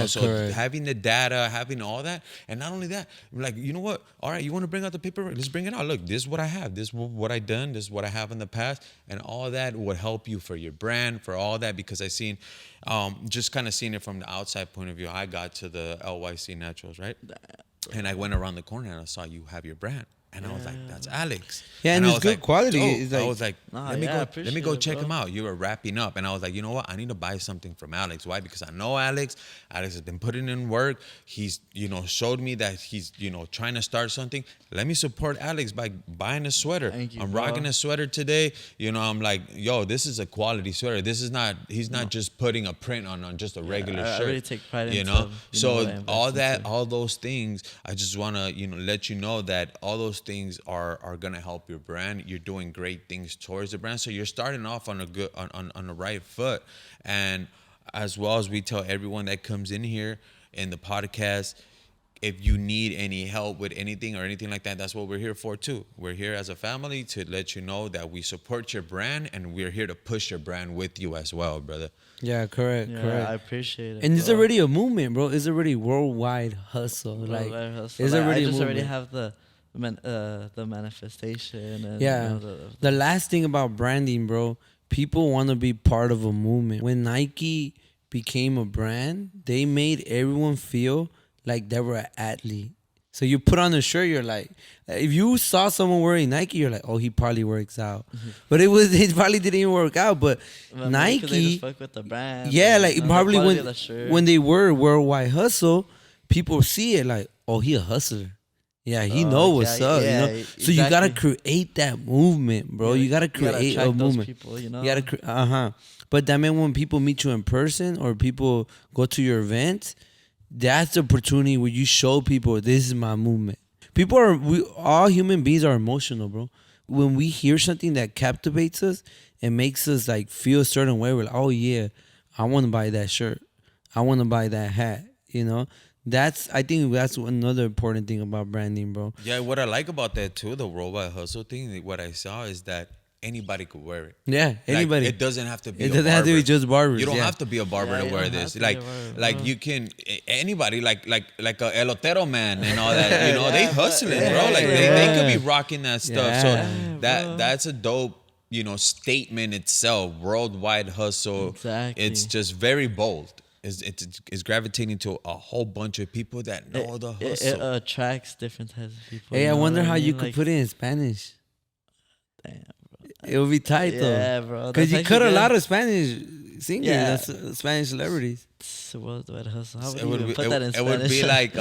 So correct. having the data, having all that, and not only that, like, you know what? All right, you want to bring out the paperwork? Let's bring it out. Look, this is what I have. This is what I done. This is what I have in the past, and all that would help you for your brand, for all that. Because I seen, just kind of seeing it from the outside point of view. I got to the LYC Naturals, right? And I went around the corner and I saw you have your brand. And I was like, that's Alex. Yeah, and I it's was good like, quality. dope. It's I like- was like, Nah, let me yeah, I go appreciate check it, him bro. out. You were wrapping up. And I was like, you know what? I need to buy something from Alex. Why? Because I know Alex. Alex has been putting in work. He's, showed me that he's, trying to start something. Let me support Alex by buying a sweater. Thank you, I'm bro. rocking a sweater today. I'm like, yo, this is a quality sweater. This is not, he's not just putting a print on just a regular I shirt. really take pride you into, know? you know, So what I invest all that, into. all those things, I just want to, let you know that all those things are going to help your brand. You're doing great things towards the brand. So you're starting off on a good, on the right foot. And as well as we tell everyone that comes in here in the podcast, if you need any help with anything or anything like that, that's what we're here for too. We're here as a family to let you know that we support your brand and we're here to push your brand with you as well, brother. Yeah, correct, Yeah, correct. I appreciate it. And it's bro. already a movement, bro. It's already worldwide hustle. Worldwide Like, hustle. it's Like, already I a just already movement. have the manifestation and Yeah. The last thing about branding, bro, people want to be part of a movement. When Nike became a brand, they made everyone feel like they were an athlete. So you put on a shirt, you're like, if you saw someone wearing Nike, you're like, oh, he probably works out. But it probably didn't even work out. But They Nike, just fuck with the brand. yeah, and, like you know, the probably quality of the shirt. when they were worldwide hustle, people see it like, oh, he a hustler. Yeah, he know what's yeah, up, yeah, you know. So you gotta exactly. create that movement, bro. Yeah, you gotta you gotta create a attract those movement. people, you know? You gotta But that meant when people meet you in person or people go to your event, that's the opportunity where you show people this is my movement. All human beings are emotional, bro. When we hear something that captivates us and makes us like feel a certain way, we're like, oh yeah, I want to buy that shirt. I want to buy that hat. You know, I think that's another important thing about branding, bro. Yeah, what I like about that too, the worldwide hustle thing, what I saw is that anybody could wear it. Yeah, anybody. Like, it doesn't have to be. It doesn't have to be just barbers. You don't yeah. have to be a barber Yeah, to you wear don't this. have to be a barber, bro. You can anybody like a elotero man and all that. They Yeah, hustling, yeah, bro. Like yeah. they could be rocking that stuff. Yeah. So bro. that's a dope statement itself. Worldwide hustle. Exactly. It's just very bold. It's gravitating to a whole bunch of people that know the It hustle. attracts different types of people. Hey, I know wonder what how you mean? could Like, put it in Spanish. Damn, bro. It would be tight Yeah, though. bro. Because That's you cut actually a lot good. of Spanish singers, Yeah. Spanish celebrities. It's a worldwide hustle. How would It you would even be, put that in it Spanish? would be like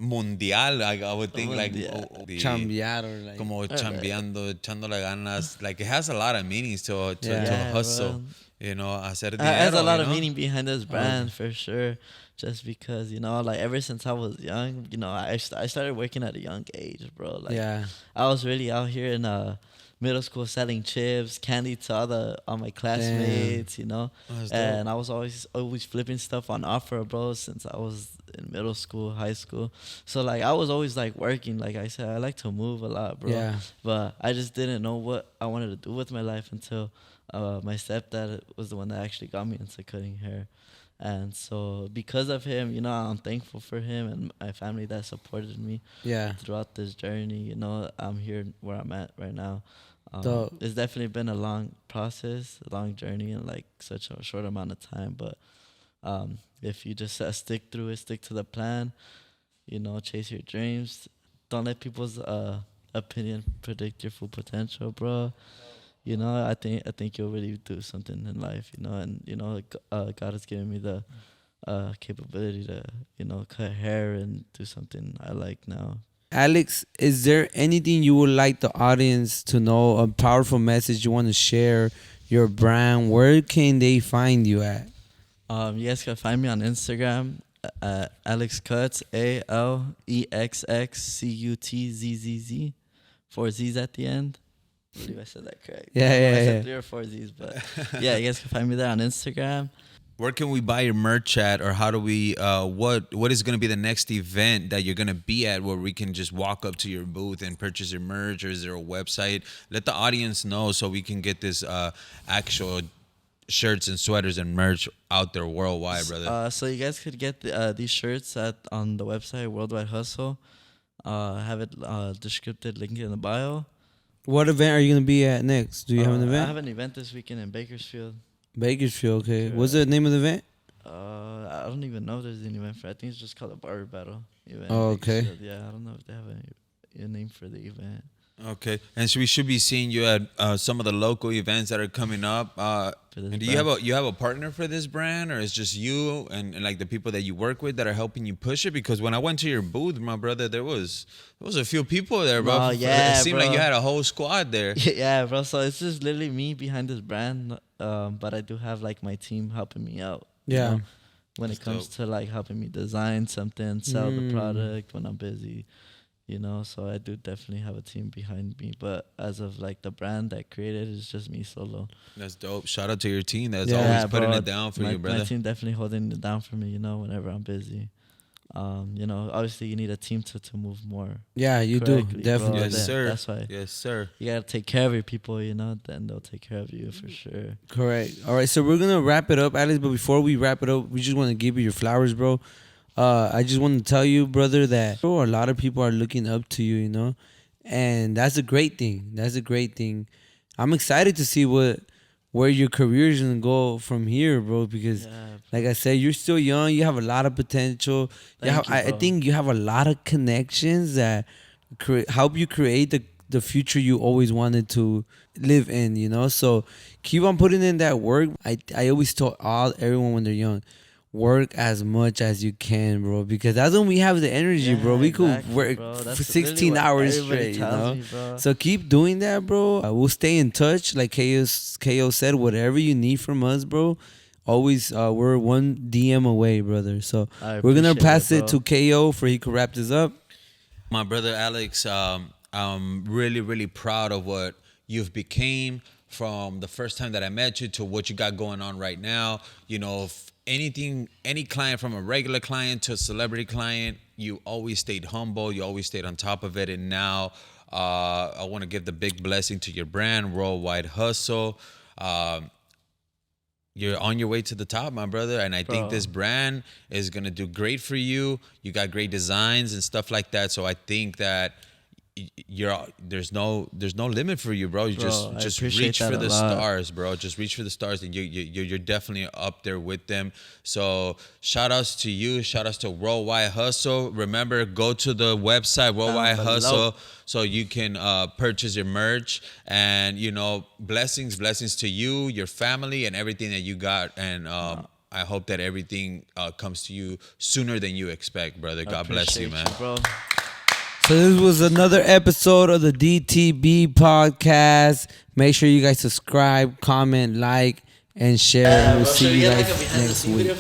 mundial. Like, I would think like Mundial. Chambear or like. como chambeando, echándole ganas. Like it has a lot of meanings to Yeah. hustle. bro. Hacer It has a dinero, lot of meaning behind this brand for sure. Just because, like ever since I was young, I started working at a young age, bro. Like Yeah. I was really out here in middle school selling chips, candy to all my classmates, Oh, that's dope. and I was always flipping stuff on offer, bro, since I was in middle school, high school. So like I was always like working. Like I said, I like to move a lot, bro. Yeah. But I just didn't know what I wanted to do with my life until my stepdad was the one that actually got me into cutting hair. And so because of him, I'm thankful for him and my family that supported me Yeah. throughout this journey. I'm here where I'm at right now. Dope. It's definitely been a long process, a long journey in like such a short amount of time. But if you just stick through it, stick to the plan, chase your dreams. Don't let people's opinion predict your full potential, bro. I think you'll really do something in life, and God has given me the capability to, cut hair and do something I like now. Alex, is there anything you would like the audience to know? A powerful message you want to share? Your brand? Where can they find you at? You guys can find me on Instagram at ALEXXCUTZZZ, ALEXXCUTZZZ, 4 Z's at the end. I believe I said that correct. Yeah, I yeah, said yeah. 3 or 4 Z's, but yeah, you guys can find me there on Instagram. Where can we buy your merch at, or how do we? What is going to be the next event that you're going to be at, where we can just walk up to your booth and purchase your merch, or is there a website? Let the audience know so we can get this actual shirts and sweaters and merch out there worldwide, brother. So you guys could get these shirts on the website Worldwide Hustle. Have it descripted, linked in the bio. What event are you gonna be at next? Do you have an I event? have an event this weekend in Bakersfield. Bakersfield. Okay. Sure. What's the name of the event? I don't even know if there's an event for. I think it's just called a barber battle event. Oh, Like, okay. yeah, I don't know if they have a name for the event. Okay, and so we should be seeing you at some of the local events that are coming up. For this And do brand. you have a partner for this brand, or it's just you and like the people that you work with that are helping you push it? Because when I went to your booth, my brother, there was a few people there, bro. No, yeah, it seemed like bro. you had a whole squad there. Yeah, bro. So it's just literally me behind this brand. But I do have like my team helping me out. you Yeah. know, when That's it comes dope. to like helping me design something, sell the Mm. product when I'm busy. So I do definitely have a team behind me. But as of like the brand that created, it's just me solo. That's dope. Shout out to your team that's Yeah. always Yeah, putting bro. it down for my, you, brother. My team definitely holding it down for me. Whenever I'm busy. Obviously you need a team to move more. Yeah, you do correctly, bro. definitely. Yes, That- sir. That's why Yes, sir. you gotta take care of your people. Then they'll take care of you for sure. Correct. All right, so we're gonna wrap it up, Alex. But before we wrap it up, we just want to give you your flowers, bro. I just want to tell you, brother, that bro, a lot of people are looking up to you, and that's a great thing. That's a great thing. I'm excited to see where your career is gonna go from here, bro. Because, Yeah, like I said, you're still young. You have a lot of potential. Thank you, I bro. think you have a lot of connections that help you create the future you always wanted to live in. So keep on putting in that work. I always tell everyone when they're young, work as much as you can, bro, because that's when we have the energy, bro. We could exactly, work bro. for That's literally 16 what hours everybody straight, tells me, bro. So keep doing that, bro. We'll stay in touch, like KO said. Whatever you need from us, bro. Always, we're one DM away, brother. So I we're gonna appreciate pass it bro. to KO for he could wrap this up. My brother Alex, I'm really, really proud of what you've became from the first time that I met you to what you got going on right now. If any client from a regular client to a celebrity client, you always stayed humble. You always stayed on top of it. And now I want to give the big blessing to your brand, Worldwide Hustle. You're on your way to the top, my brother, and I think Bro. this brand is gonna do great for you. You got great designs and stuff like that, so I think that there's no limit for you, bro. You Bro, I just appreciate reach that for a the lot. stars, bro. Just reach for the stars, and you're definitely up there with them. So shout outs to you. Shout outs to Worldwide Hustle. Remember, go to the website Worldwide below. Hustle so you can purchase your merch, and blessings to you, your family, and everything that you got. And I hope that everything comes to you sooner than you expect, brother. God bless you, Appreciate man. bro. So this was another episode of the DTB podcast. Make sure you guys subscribe, comment, like, and share. And we'll see you guys next week.